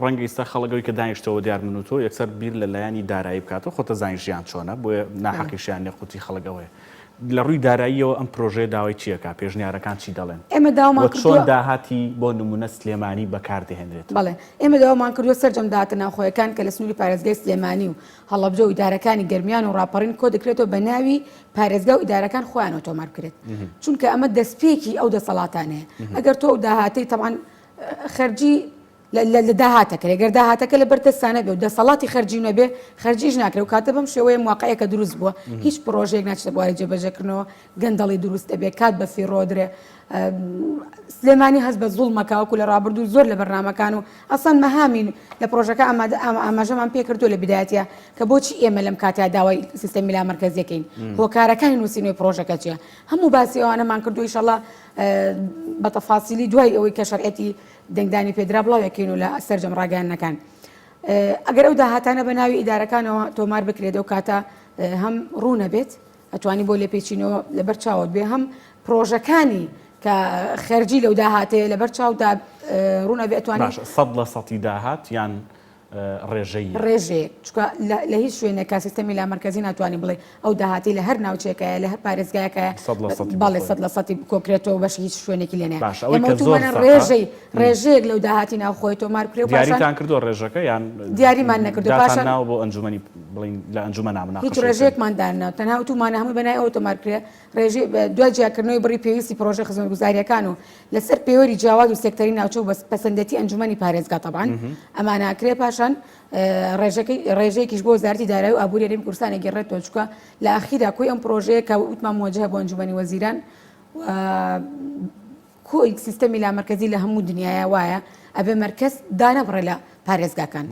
ڕەنگە ئێستا خەڵگەوەی کە دانیشتەوە دیار منوتەوە یەکسەر بیر لە لایانی دارایی بکاتەوە، خۆتە زانین ژیان چۆنە بۆیە ناحەقیشیان نێقوتی خەڵگەوەیە. لە ڕووی داراییەوە ئەم پرۆژێ داوای چیەکە؟ پێشنیارەکان چی دەڵێن؟ ئێمە داوامان کردووە چۆن داهاتی بۆ نمونە سلێمانی بەکاردەهێنرێت؟ بەڵێ ئێمە داوامان کردووە سەرجەم داهاتە ناوخۆیەکان کە لە سنووری پارێزگای سلێمانی و هەڵەبجە و ئیدارەکانی گەرمیان و ڕاپەڕین کۆ دەکرێتەوە بە ناوی پارێزگا و ئیدارەکان خۆیانەوە تۆمار بکرێت، چونکە ئەمە دەستپێکی ئەو دەسەڵاتانەیە. ئەگەر تۆ داهاتی تەمان خەرجی لە داهاتەکە لەگەر داهاتەکە لە بەردەستانە بێ و دەسەڵاتی خەرجی نەبێ خەرجیش ناکرێت و کاتە بەم شێوەیە موواقعەکە دروست بووە، هیچ پرۆژێک ناچێتە بواری جێبەجێکردنەوە گەندەڵی دروست دەبێت، کات بە فیڕۆدرێ. سلێمانی هەست بە زوڵمەکە وەکو لە ڕابردوو زۆر لە بەرنامەکان و ئەسان مەهامین لە پرۆژەکە ئاماژەمان پێ کردو لە بدایەتە کە بۆچی ئێمە لەم کاتیا داوای سیستەمی لا مەرکەزیەکەین، هۆکارەکانی نووسینەوەی پرۆژەکە چیە، هەموو باسی ئەوانەمان کردو ئینشەڵڵا بە تەفاسیلی دوای ئەوەی کە شەرعەتی دەنگدانی پێدرا بڵاوێکین و لە سەرجەم ڕاگەیاندنەکان. ئەگەر ئەو داهاتانە بە ناوی ئیدارەکانەوە تۆمار بکرێت و کاتە هەم ڕوو نەبێت، ئەتوانی بۆ لێپێچینەوە لەبەر چاوت بێ، هەم پرۆژەکانی کە خەرجی لەو داهاتەیە لەبەر چاودا ڕوو نەبێت، ئەتوانی 100% داهات یان ڕێژەیەک، چونکە لە هیچ شوێنێکا سیستەمی لا مەرکەزی ناتوانانی بڵێ ئەو داهاتی لە هەر ناوچێکەیە لە هەر پارێزگایەکەیە بەڵێ 100% کۆکرێتەوە بەش هیچ شوێنێکی لێنێ. ڕێژەیەک لەو داهاتی ناوخۆی تۆمار کرێ و دیاریتان کردو ڕێژەکە یان دیاریمان نەکردو، پاشان ناو بۆ ئەنجومەنی بڵین لە ئەنجومە نامنا هیچ ڕێژەیەکمان دارناوە، تەنها وتومانە هەمووی بەنای ئەوە تۆمار کرێ ڕێژەی دوای جیاکردنەوەی بڕی پێویستی پرۆژە خزمەتگوزاریەکان و لەسەر پێوەری جیاواز و سێکتەری ناوچە و پەسەندەتی ئەنجومەنی پارێزگا تەبعاً ئەمانەکرێ. پاشان ڕێژەیەکیش بۆ وەزارەتی دارایی و ئابووری هەرێمی کوردستان گەڕێتەوە، چونکە لە ئاخیرا کۆی ئەم پرۆژەیە کە وتمان موجهە بۆ ئەنجومەنی وەزیران کۆی سیستەمی لا مەرکەزی لە هەموو دنیاە وایە ئەبێ مەرکەز دانەبڕێ لە پارێزگاکان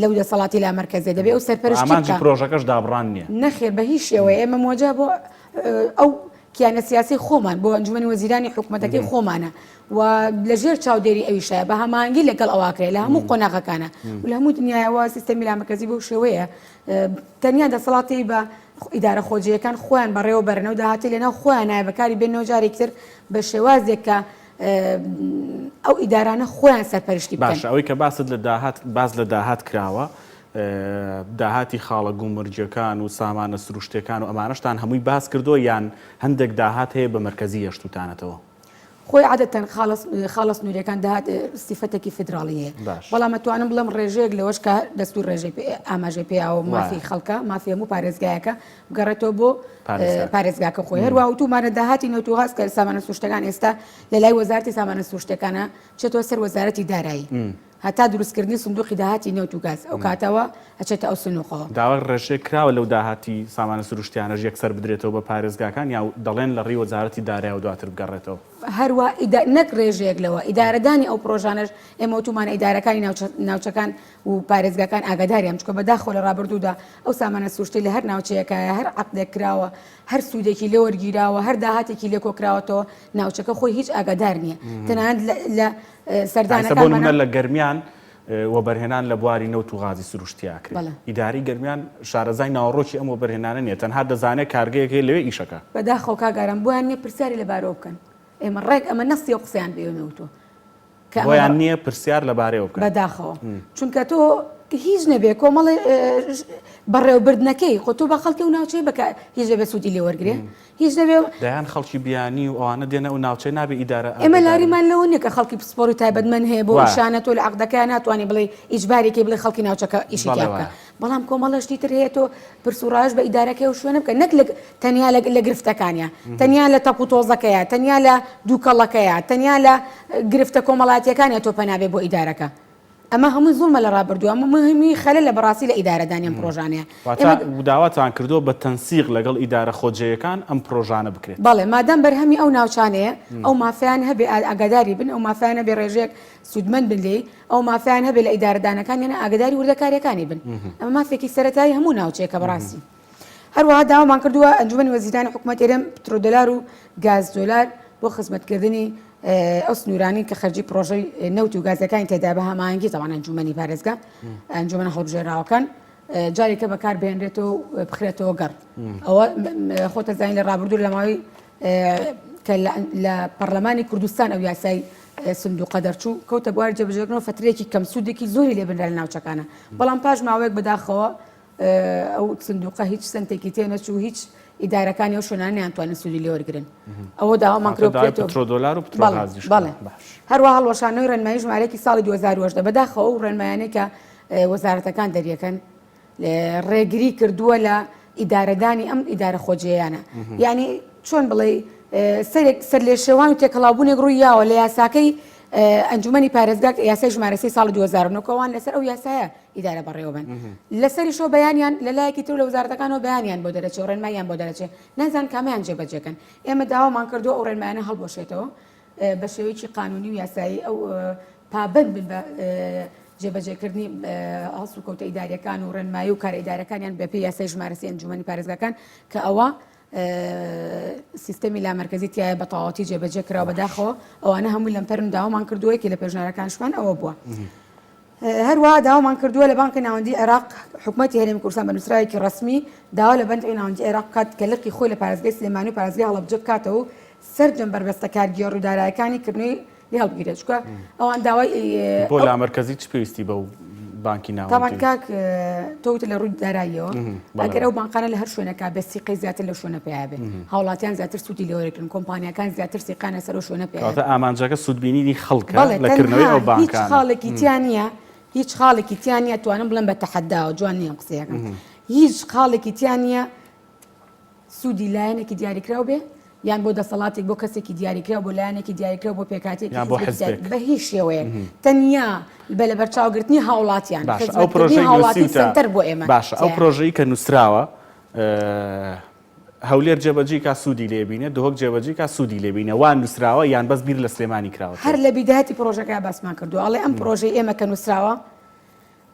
لەو دەسەڵاتی لا مەرکەزێ دەبێ ئەو سەرپەرشتی پرۆژەکەش دابڕان نییە. نەخێر بە هیچ شێوەیە ئێمە موجه بۆ ئەو کیانە سیاسی خۆمان بۆ ئەنجومەنی وەزیرانی حکوومەتەکەی خۆمانە و لەژێر چاودێری ئەویشایە بە هەمانگی لەگەڵ ئەواکرێت لە هەموو قۆناغەکانە و لە هەموو دنیاەوە سیستەمی لا مەرکەزی بۆ شێوەیە تەنیا دەسەڵاتی بە ئیدارە خۆجیەکان خۆیان بەڕێوە بەرنەوە داهاتی لەناو خۆیان نایە بەکاری بێنەوە جارێکتر بە شێوازێک کە ئەو ئیدارانە خۆیان سەرپەرشتی بکەن. باشە، ئەوەی کە باز لە داهات کراوە داهاتی خاڵە گومرجەکان و سامانە سروشتەکان و ئەمانەشتان هەمووی باس کردو یان هەندێک داهات هەیە بە مەرکەزی هێشتوتانەتەوە؟ خۆی عادەتەن خاڵە سنووریەکان داهات سیفەتێکی فدراڵیە، بەڵام ئەتوانم بڵێم ڕێژەیەک لەوەش کە دەستور ڕێژەی ئاماژەی پێیاوە مافی خەڵکە مافی هەموو پارێزگایەکە بگەڕێتەوە بۆ پارێزگاکە خۆی. هەروە وتومانە داهاتی نەوتوغاز کە سامانە سروشتەکان ئێستا لە لای وەزارەتی سامانە سروشتەکانە چێتەوە سەر وەزارەتی دارایی هەتا دروستکردنی سندوقی داهاتی نەوت و گاز ئەو کاتەوە ئەچێتە ئەو سنووقەوە. داوا ڕێژەیە کراوە لەو داهاتی سامانە سروشتیانەش یەکسەر بدرێتەوە بە پارێزگاکان یا دەڵێن لە ڕێی وەزارەتی دارایی و دواتر بگەڕێتەوە؟ هەروە نەک ڕێژەیەک لەوە ئیدارەدانی ئەو پرۆژانەش ئێمە وتومانە ئیدارەکانی ناوچەکان و پارێزگاکان ئاگاداریان، چکە بەداخۆ لە ڕابردوودا ئەو سامانە سروشتی لە هەر ناوچەیەکایە هەر عەقدێک کراوە هەر سوودێکی لێ وەرگیراوە هەر داهاتێکی لێ کۆکراوەتەوە ناوچەکە خۆی هیچ ئاگادار نییە. تەنانەت لە سەردانەکان لە گەرمیان وەبەرهێنان لە بواری نەوت و غازی سروشتیاکرێت. ئیداری گەرمیان شارەزای ناوەڕۆکی ئەم وەبەرهێنانە نیە، تەنها دەزانێت کارگەیەکی لەوێ ئیشەکە. بەداخەوە کاگارم بۆیان نییە پرسیاری لەبارەوە بکەن، ئێمە ڕێک ئەمە نەستی و قسەیان بێوێنەوتۆ بۆیان نییە پرسیار لەبارەوە بکەن بەداخەوە، چونکە تۆ هیچ نەبێ کۆمەڵی بەڕێوەبردنەکەی خۆ تۆ بە خەڵکی و ناوچەی بکە هیچ دەبێت سوودی لێ وەرگێ هیچ دەبێ دەیان خەڵکی بیانی و ئەوانە دێنە و ناوچەی نابێ ئیدارە ئێمە لاریمان لەوە نیە کە خەڵکی پسپۆری تایبەتمەند هەیە بۆ شانە تۆ لە عەقدەکەیان ناتوانانی بڵێ ئیجبارێکی بڵێ خەڵکی ناوچەکە ئیشی بکە بەڵام کۆمەڵەشتی تر هەیە تۆ پرسوڕاژ بە ئیدارەکەی و شوێنە بکە نەک تەنیا لە گرفتەکانیە تەنیا لە تەپ و تۆزەکەیە تەنیا لە دووکەڵەکەیە تەنیا لە گرفتە کۆمەڵاتیەکانیە تۆ پەنابێ بۆ ئیدارەکە ئەمە هەموو زوڵمە لە ڕابردووە ئەمە مهمی خەلە لە بەڕاستی لە ئیدارەدانیان پرۆژانەیە داواتان کردو بە تەنسیق لەگەڵ ئیدارە خۆجەیەکان ئەم پرۆژانە بکرێت بەڵێ مادام بەرهەمی ئەو ناوچانەیە ئەو مافیان هەبێ ئاگاداری بن ئەو مافیانە بێ ڕێژێک سوودمەند بن لێ ئەو مافیان هەبێ لە ئیدارەدانەکان یانە ئاگاداری وردەکاریەکانی بن ئەمە مافێکی سەرەتایی هەموو ناوچەیەکە بەڕاستی هەروەها داوامان کردووە ئەنجومەنی وەزیرانی حکوومەت ئێرە پترۆدۆلار و گاز دۆلار بۆ خزمەتکردنی ئەو سنوورانی کە خەرجی پرۆژەی نەوت و گازەکانی تێدا بە هەماهەنگی تەوان ئەنجومەنی پارێزگا ئەنجومەنە هەڵبژێراوەکان جارێکە بەکار بهێنرێتەوە و بخرێتەوە گەڕ ئەوە خۆتە زانین لە ڕابردوو لە ماوەی کە لە پەرلەمانی کوردستان ئەو یاسای سندوقە دەرچوو کەوتە بواری جێبەجێکردنەوە فترەیەکی کەم سوودێکی زۆری لێ بنرا لە ناوچەکانە بەڵام پاش ماوەیەک بەداخەوە ئەو سندوقە هیچ سنتێکی تێنەچوو هیچ ئیدارەکانی ئەو شوێنانە نەیانتوانن سوودی لێ وەرگرن ئەوە داوامان کردوێتەوە پترۆدۆلار و پترۆغازیش بەڵێ هەروەها هەڵوەشانەوەی ڕێنمایی ژمارەیەکی ساڵی 2010 بەداخەوە و ڕێنمایانەی کە وەزارەتەکان دەریەکەن ڕێگری کردووە لە ئیدارەدانی ئەم ئیدارە خۆجییانە یعنی چۆن بڵێ سەر لێ شێوان و تێکەڵاوبوونێک ڕووی یاوە لە یاساکەی ئەنجومەنی پارێزگا یاسای ژمارەسی ساڵی 2009 لەسەر ئەو یاسایە ئیدارە بەڕێوەبن لەسەری شۆ بەیانیان لەلایەکی تر لە وەزارەتەکانەوە بەیانیان بۆ دەرەچێت و ڕێنماییان بۆ دەرەچێت نازان کامیان جێبەجێکەن ئێمە داوامان کردووە ئەو ڕێنمایانە هەڵبۆشێتەوە بە شێوەیەکی قانونی و یاسایی ئەو پابند بن بە جێبەجێکردنی هەڵسو کەوتە ئیداریەکان و ڕێنمایی و کارە ئیدارەکانیان بەپێی یاسای ژمارەسی ئەنجومەنی پارێزگاکان کە ئەوە سیستەمی لامەرکەزی تایە بە تەواوەتی جێبەجێ کراوە بەداخەوە ئەوانە هەمووی لەم پەرن داوامان کردووەیەکی لە پێشنەرەکانشمان ئەوە بووە هەروەها داوامان کردووە لە بانکە ناوەندی عێراق حکوومەتی هەرێمی کوردستان بە نووسراوێکی ڕسمی داوا لە بەندی ناوەندی عێراق کات کە لقی خۆی لە پارێزگای سلێمانی و پارێزگای هەڵەبجە بکاتەوە سەرجەم بربەستە کارگیری ڕوودارایەکانی کردنەوەی لێ هەڵبگیرێت چونکە ئەوان داوای بۆ لامەرکەزی چ پێویستی بەو بانکی ناوەندی تاوان کاک تۆوتە لە ڕووی داراییەوە ئەگەر ئەو بانقانە لە هەر شوێنەکە بە سیقەی زیاتر لە شوێنە پێیا بێ هاوڵاتیان زیاتر سوودی لێوەرەگرن کۆمپانیەکان زیاتر سیقانە سەر شوێنە پێیا کاتە ئامانجەکە سوودبینی خەڵکە لەکردنەوەی ئەو بانکانە هیچ خاڵێکی تیان نییە هیچ خاڵێکی تیان نیە توانم بڵێم بە تەحەداوە جوان نییە قسەیەکەم هیچ خاڵێکی تیان نییە سوودی لایەنێکی دیاریکراو بێ یان بۆ دەسەڵاتێک بۆ کەسێکی دیاریکرا بۆ لایەنێکی دیاریکرا بۆ پێکاتێکی بە هیچ شێوەیە تەنیا بە لە بەرچاوگرتنی هاوڵاتیان ئەو پرۆژەی سنتەر بۆ ئێمە باشە ئەو پرۆژەی کە نووسراوە هەولێر جێبەجێ کا سوودی لێبینێ دۆک جێبەجێ کا سوودی لێبینە وان نووسراوە یان بەس بیر لە سلێمانی کراوە هەر لە بیداەتی پرۆژەکە باسمان کردو ئەڵێ ئەم پرۆژەی ئێمە کە نووسراوە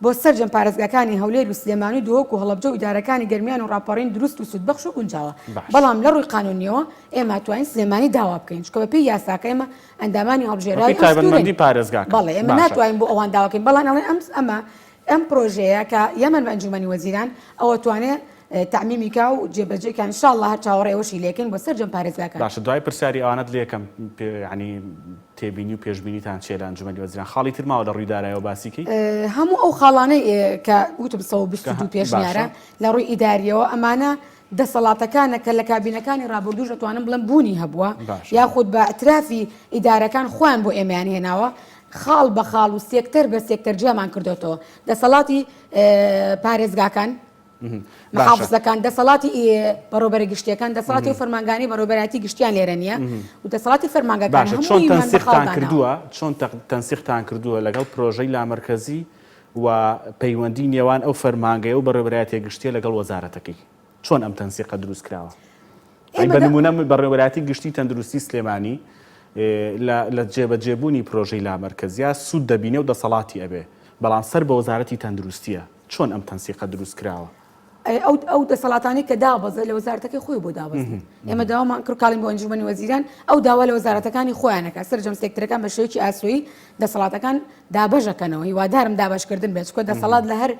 بۆ سەرجەم پارێزگاکانی هەولێر و سلێمانی دۆک و هەڵەبجە و ئیدارەکانی گەرمیان و راپۆڕین دروست و سوودبەخش و گونجاوە بەڵام لە ڕووی قانونیەوە ئێمە توانین سلێمانی داوا بکەین چکە بەپێی یاساکە ئێمە ئەندامانی هەڵبژێراوی تایبەتمەندی پارێزگاکە بەڵێ ئێمە ناتوانین بۆ ئەوان داواکەین بەڵام ئەڵێ ئەم پرۆژەیە کە یەمەن بە ئەنجومەنی وەزیران ئەوە توانێت تعمیمی کا و جێبەجێکان انشاءالله هەر چاوەڕێوەشی لێکن بۆ سەرجەم پارێزگاکان باشە دوای پرسیاری ئەوانت لێکەم ینی تێبینی و پێشبینیتان چێ لە ئەنجومەنی وەزیران خاڵی تر ماوە لە ڕووی داراییەوە باسیکەی هەموو ئەو خاڵانەی کە وتم 122 پێشنیارە لە ڕووی ئیداریەوە ئەمانە دەسەڵاتەکانە کە لە کابینەکانی ڕابردوو دەتوانم بڵم بوونی هەبووە یاخود بە ئەترافی ئیدارەکان خۆیان بۆ ئێمەیان هێناوە خاڵ بە خاڵ و سێکتەر بە سێکتەر جیامان کردوێتەوە دەسەڵاتی پارێزگاکان محافزەکان دەسەڵاتی بەڕۆبەر گشتیەکان دەسەڵاتی و فەرمانگانی بەڕۆبەراتی گشتیان لێرە نییە و دەسەڵاتی فەرمانگەکان چۆن تەنسیقتان کردووە چۆن تەنسیقتان کردووە لەگەڵ پرۆژەی لامەرکەزی و پەیوەندی نێوان ئەو فەرمانگەیە و بەڕێوەبەراتی گشتیە لەگەڵ وەزارەتەکەی چۆن ئەم تەنسیقە دروست کراوە بە نمونە بەڕێوەبەراتی گشتی تەندروستی سلێمانی لە جێبەجێبوونی پرۆژەی لامەرکەزیە سوود دەبینێ و دەسەڵاتی ئەبێ بەڵام سەر بە وەزارەتی تەندروستیە چۆن ئەم تەنسیقە دروست کراوە ئەو دەسەڵاتانی کە دابەزە لە وەزارەتەکەی خۆی بۆ دابەزن ئێمە داوامان کرد کاڵین بۆ ئەنجومەنی وەزیران ئەو داوا لە وەزارەتەکانی خۆیانەکە سەرجەم سێکتەرەکان بە شێوەیەکی ئاسووی دەسەڵاتەکان دابەژەکەنەوە هیوادارم دابەشکردن بێت چکە دەسەڵات لە هەر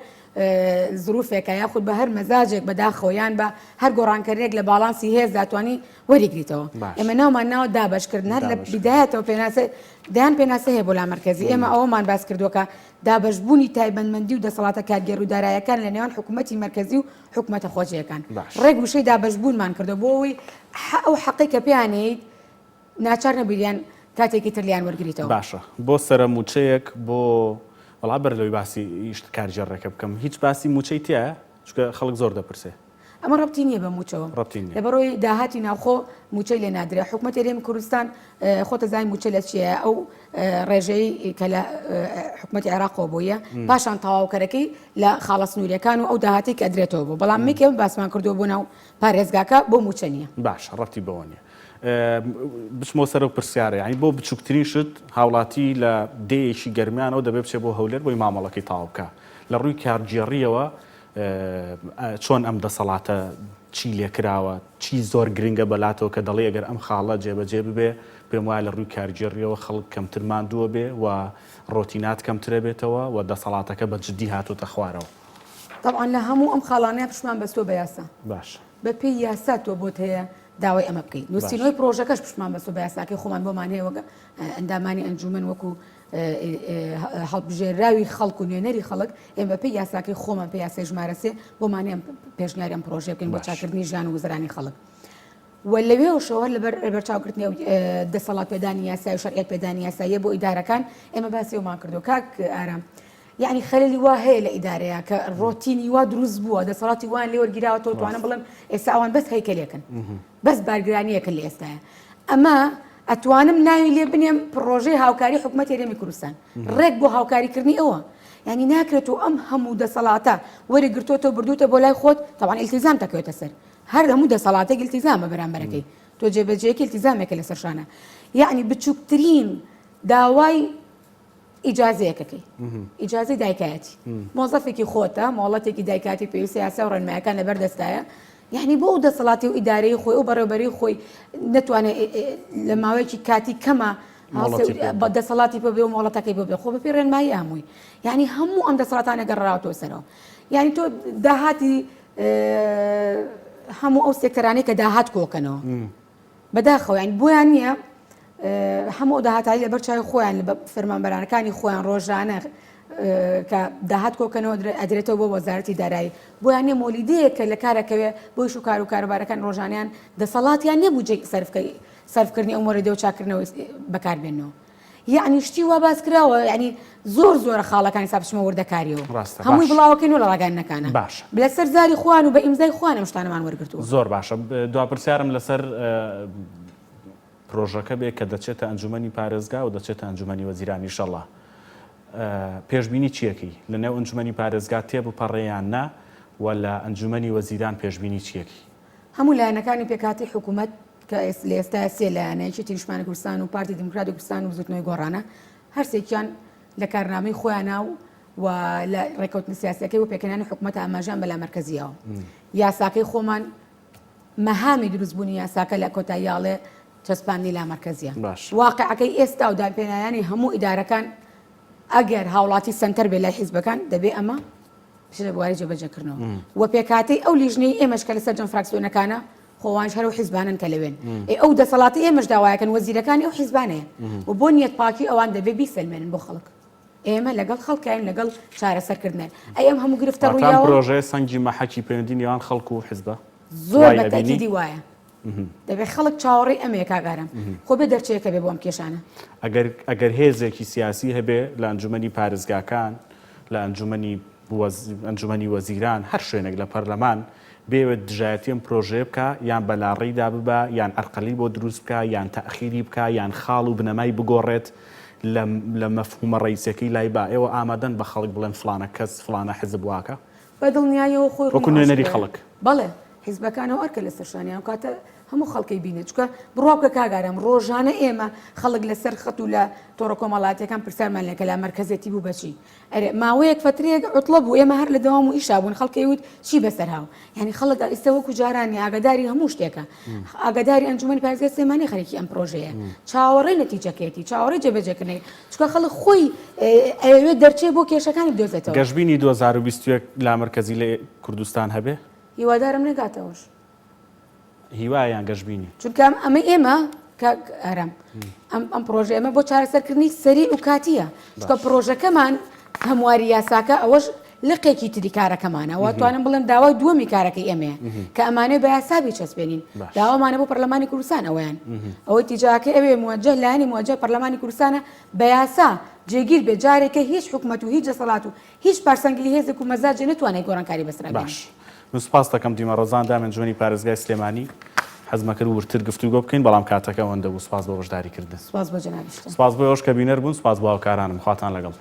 زروفێکە یاخود بە هەر مەزاجێک بەداخۆیان بە هەر گۆڕانکەرێک لە باڵانسی هێز داتوانانی وەریگریتەوە ئێمە ناومان ناوە دابشکردن هەر لە بیدایەتەوە دایان پێناسە هەیە بۆ لامەرکەزی ئێمە ئەوەمان باس کردووەکە دابشبوونی تایبەتمەندی و دەسەڵاتە کارگەر و دارایەکان لە نێوان حکوومەتی مەرکەزی و حکوومەتە خۆجیەکان ڕێک وشەی دابشبوونمان کردو بۆ ئەوەی ئەو حەقی کە پێیانەیە ناچار نەبیریان کاتێکی تر لیان وەرگریتەوە باشە بۆ سەرە موچەیەک بۆ وەڵا بەر لەوەی باسی ئیشت کارژێڕێکە بکەم هیچ باسی موچەی تایە چکە خەڵک زۆر دەپرسێ ئەمە ڕەبتی نییە بە موچەوە لەبەرەوەی داهاتی ناوخۆ موچەی لێ نادرێت حکوومەت هەرێمی کوردستان خۆتە زای موچە لە چیە ئەو ڕێژەی کە لە حکوومەتی عێراقەوە بۆیە پاشان تەواوکەرەکەی لە خاڵە سنووریەکان و ئەو داهاتی کە ئەدرێتەوە بۆ بەڵام میکێ باسمان کردووە بۆ ناو پارێزگاکە بۆ موچە نییە باش ڕەتی بەوە نیە بچمەوە سەر و پرسیارە یعنی بۆ بچووکترین شت هاوڵاتی لە دەیەکی گەرمیانەوە دەبێت بچێت بۆ هەولێر بۆی مامەڵەکەی تاو بکە لە ڕووی کارگێڕیەوە چۆن ئەم دەسەڵاتە چی لێکراوە چی زۆر گرنگە بەلاتەوە کە دەڵێ ئەگەر ئەم خاڵە جێبەجێ ببێ پێم وایە لە ڕووی کارگێڕیەوە خەڵک کەمتر ماندووە بێ و ڕۆتینات کەمترە بێتەوە و دەسەڵاتەکە بە جددی هاتوتە خوارەوە طبعا لە هەموو ئەم خاڵانەیە پشمان بەستۆ بە یاسا باش بە پێی یاسا تۆ بۆت هەیە داوای ئەمە بکەیت نووسینەوەی پرۆژەکەش پشمان بەستۆ بە یاساکەی خۆمان بۆمان هەیە وەگە ئەندامانی ئەنجومەن وەکو هەڵبژێراوی خەڵک و نوێنەری خەڵک ئێمە بە پێی یاساکەی خۆمان پێ یاسای ژمارە سێ بۆمان پێشنیاری ئەم پرۆژە بکەین بۆ چاکردنی ژیان و گوزەرانی خەڵک و لەوێشەوە لەبەر چاوکردنی دەسەڵات پێدانی یاسای و شەریعەت پێدانی یاساییە بۆ ئیدارەکان ئێمە باسی ئەومان کردو کاک ئارام یعنی خەلەلی وا هەیە لە ئیدارەیە کە ڕۆتینی وا دروست بووە دەسەڵاتی وان لێ وەرگیراوە تۆ توانم بڵێم ئێستا ئەوان بەس هەیکەلێکن بەس بارگرانیەکە لە ئێستاە ئەمە ئەتوانم ناوی لێ بنێم پرۆژەی هاوکاری حکوومەتی هەرێمی کوردستان ڕێک بۆ هاوکاریکردنی ئەوە یعنی ناکرێت و ئەم هەموو دەسەڵاتە وەرگرتوۆتە بردوتە بۆ لای خۆت تاوان ئیلتیزام دەکەوێتە سەر هەر هەموو دەسەڵاتێک ئیلتیزامە بەرامبەرەکەی تۆ جێبەجێیەکی ئیلتیزامێکە لەسەر شانە یعنی بچووکترین داوای ئیجازەیەکەکەی ئیجازەی دایکایەتی مۆزەفێکی خۆتە مۆڵەتێکی دایکاتی پێویستی یاسا و ڕێنمایەکان لەبەر دەستایە یعنی بۆ دەسەڵاتی و ئیدارەی خۆی و بەڕێوەبەری خۆی نەتوانێت لە ماوەیەکی کاتی کەمە بە دەسەڵاتی بۆ بێ و مۆڵەتەکەی بۆ بێ خۆ بەپێ ڕێنمایی هەمووی یعنی هەموو ئەم دەسەڵاتانە گەڕاوەتەوە سەرەوە یعنی تۆ داهاتی هەموو ئەو سێکتەرانەی کە داهات کۆکەنەوە بەداخەوە یعنی بۆیان نییە هەموو داهاتایی لەبەر چاوی خۆیان لە فەرمانبەرانەکانی خۆیان ڕۆژانە کە داهات کۆکەنەوە ئەدرێتەوە بۆ وەزارەتی دارایی بۆیان نیە مۆلیدەیە کە لە کارەکەوێ بۆی شو کار و کاروبارەکان ڕۆژانیان دەسەڵاتیان نەبوو جێ سەرفکردنی ئەو مۆریدە و چاکردنەوە بەکاربێنەوە یعنی شتی وا باس کراوە یعنی زۆر زۆرە خاڵەکانی سابچمە وردەکاریەوە هەمووی بڵاوەکەین و لە ڕاگەنەکانە باش لەسەر زاری خوان و بە ئیمزای خوان ئەم شتانەمان وەرگرتووە زۆر باشە دوپرسیارم لەسەر پرۆژەکە بێ کە دەچێتە ئەنجومەنی پارێزگا و دەچێتە ئەنجومەنی وەزیرانی ئینشەڵڵا پێشبینی چیەکەی لە نێو ئەنجومەنی پارێزگا تێبپەڕێیان نا و لە ئەنجومەنی وەزیران پێشبینی چیەکی هەموو لایەنەکانی پێکاتی حکوومەت کە لە ئێستا سێ لایەنەیەکی تیژمانی کوردستان و پارتی دموکراتی کوردستان و بزوتنەوەی گۆڕانە هەرسێکیان لە کارنامەی خۆیانە و لە ڕێکەوتنی سیاسەکەی و پێکەنانی حکوومەت ئاماژیان بەلا مەرکەزیەوە یاساکەی خۆمان مەهامی دروستبوونی یاساکە لە کۆتاییاڵێ چەسپاندی لا مەرکەزیە واقعەکەی ئێستا و داپێنایانی هەموو ئیدارەکان ئەگەر هاوڵاتی سنتەر بێ لای حیزبەکان دەبێ ئەمە پشە لە بواری جێبەجێکردنەوە و پێکاتی ئەو لیژنەی ئێمەش کە لەسەر جەم فراکسیۆنەکانە خۆوانش هەر و حیزبانن کە لەوێن ئەو دەسەڵاتی ئێمەش داوایەکەن وەزیرەکانی ئەو حیزبانەیە و بۆ نیەت پاکی ئەوان دەبێ بیسەلمێنن بۆ خەڵک ئێمە لەگەڵ خەڵکین لەگەڵ چارەسەرکردن ئەم هەموو گرفتە ڕوویاوە پرۆژەیە سەنگی مەحەکی پەیوەندی نێوان خەڵک و حیزبە زۆر بەتەکیدی وایە دەبێت خەڵک چاوەڕێی ئەمەیە کاگارم خۆ بێ دەرچەیەکە بێ بۆ ئەم کێشانە ئەگەر هێزێکی سیاسی هەبێ لە ئەنجومەنی پارێزگاکان لە ئەنجومەنی وەزیران هەر شوێنێک لە پەرلەمان بێوێت دژایەتیم پرۆژێ بکە یان بەلاڕیدا ببە یان ئەرقەلی بۆ دروست بکە یان تەخیری بکە یان خاڵ و بنەمای بگۆڕێت لە مەفهومە ڕئیسەکەی لای با ئێوە ئامادەن بە خەڵک بڵێن فلانە کەس فلانە حیزب واکە بە دڵنیاییەوە خۆی وەکو نوێنەری خەڵک بەڵێ حیزبەکانەوە ئەرکە لە سەرشانیان کاتە هەموو خەڵکی بینێت چکە بڕواکە کاگارم ڕۆژانە ئێمە خەڵک لەسەر خەت و لە تۆڕە کۆمەڵاتیەکان پرسیارمان لەکە لا مرکزێتی بوو بەچی ئەرێ ماوەیەک فترەیەک عوتڵە بوو ئێمە هەر لە دەوام و ئیشابوون خەڵکی وت چی بەسەر هاو یعنی خەڵک ئێستا وەکو جارانی ئاگاداری هەموو شتێکە ئاگاداری ئەنجومەنی پارێزگای سلێمانی خەریکی ئەم پرۆژەیە چاوەڕێی نەتیجەکەیەتی چاوەڕێی جێبەجێکردنەوەی چکە خەڵک خۆی ئەوێت دەرچێت بۆ کێشەکانی بدۆزێتەوە گەشتبینی 2021 لا مرکزی لە کوردستان هەبێ هیوادارم نێگاتەوەش هیوایان گەشتبینی چونکە ئەمە ئێمە ئارام ئەم پرۆژە ئەمە بۆ چارەسەرکردنی سەری و کاتیە چکە پرۆژەکەمان هەمواری یاساکە ئەوەش لقێکی تری کارەکەمانەوە توانم بڵێم داوای دووەمی کارەکەی ئەمەیە کە ئەمانێ بە یاسابی چەسبێنین داوامانە بۆ پەرلەمانی کوردستان ئەویان ئەوەی تیجاکە ئەوێ موجه لایانی موجه پەرلەمانی کوردستانە بە یاسا جێگیر بێ جارێکە هیچ حکومەت و هیچ دەسەڵات و هیچ پارسەنگی هێزێک و مەزاجێ نتوانێت گۆڕانکاری بەسەر باش سوپاس دەکەم دیمە ڕۆزان دامەنجوێنی پارێزگای سلێمانی حەزمەکرد ورتر گفتوگۆ بکەین بەڵام کاتەکە ئەوەندە بوو سوپاس بۆ بەشداریکردن سوپاس بۆ جەنابی شتە سوپاس بۆ ئەوش کە بینەر بوون سوپاس بۆ هاوکارانم خواتان لەگەڵ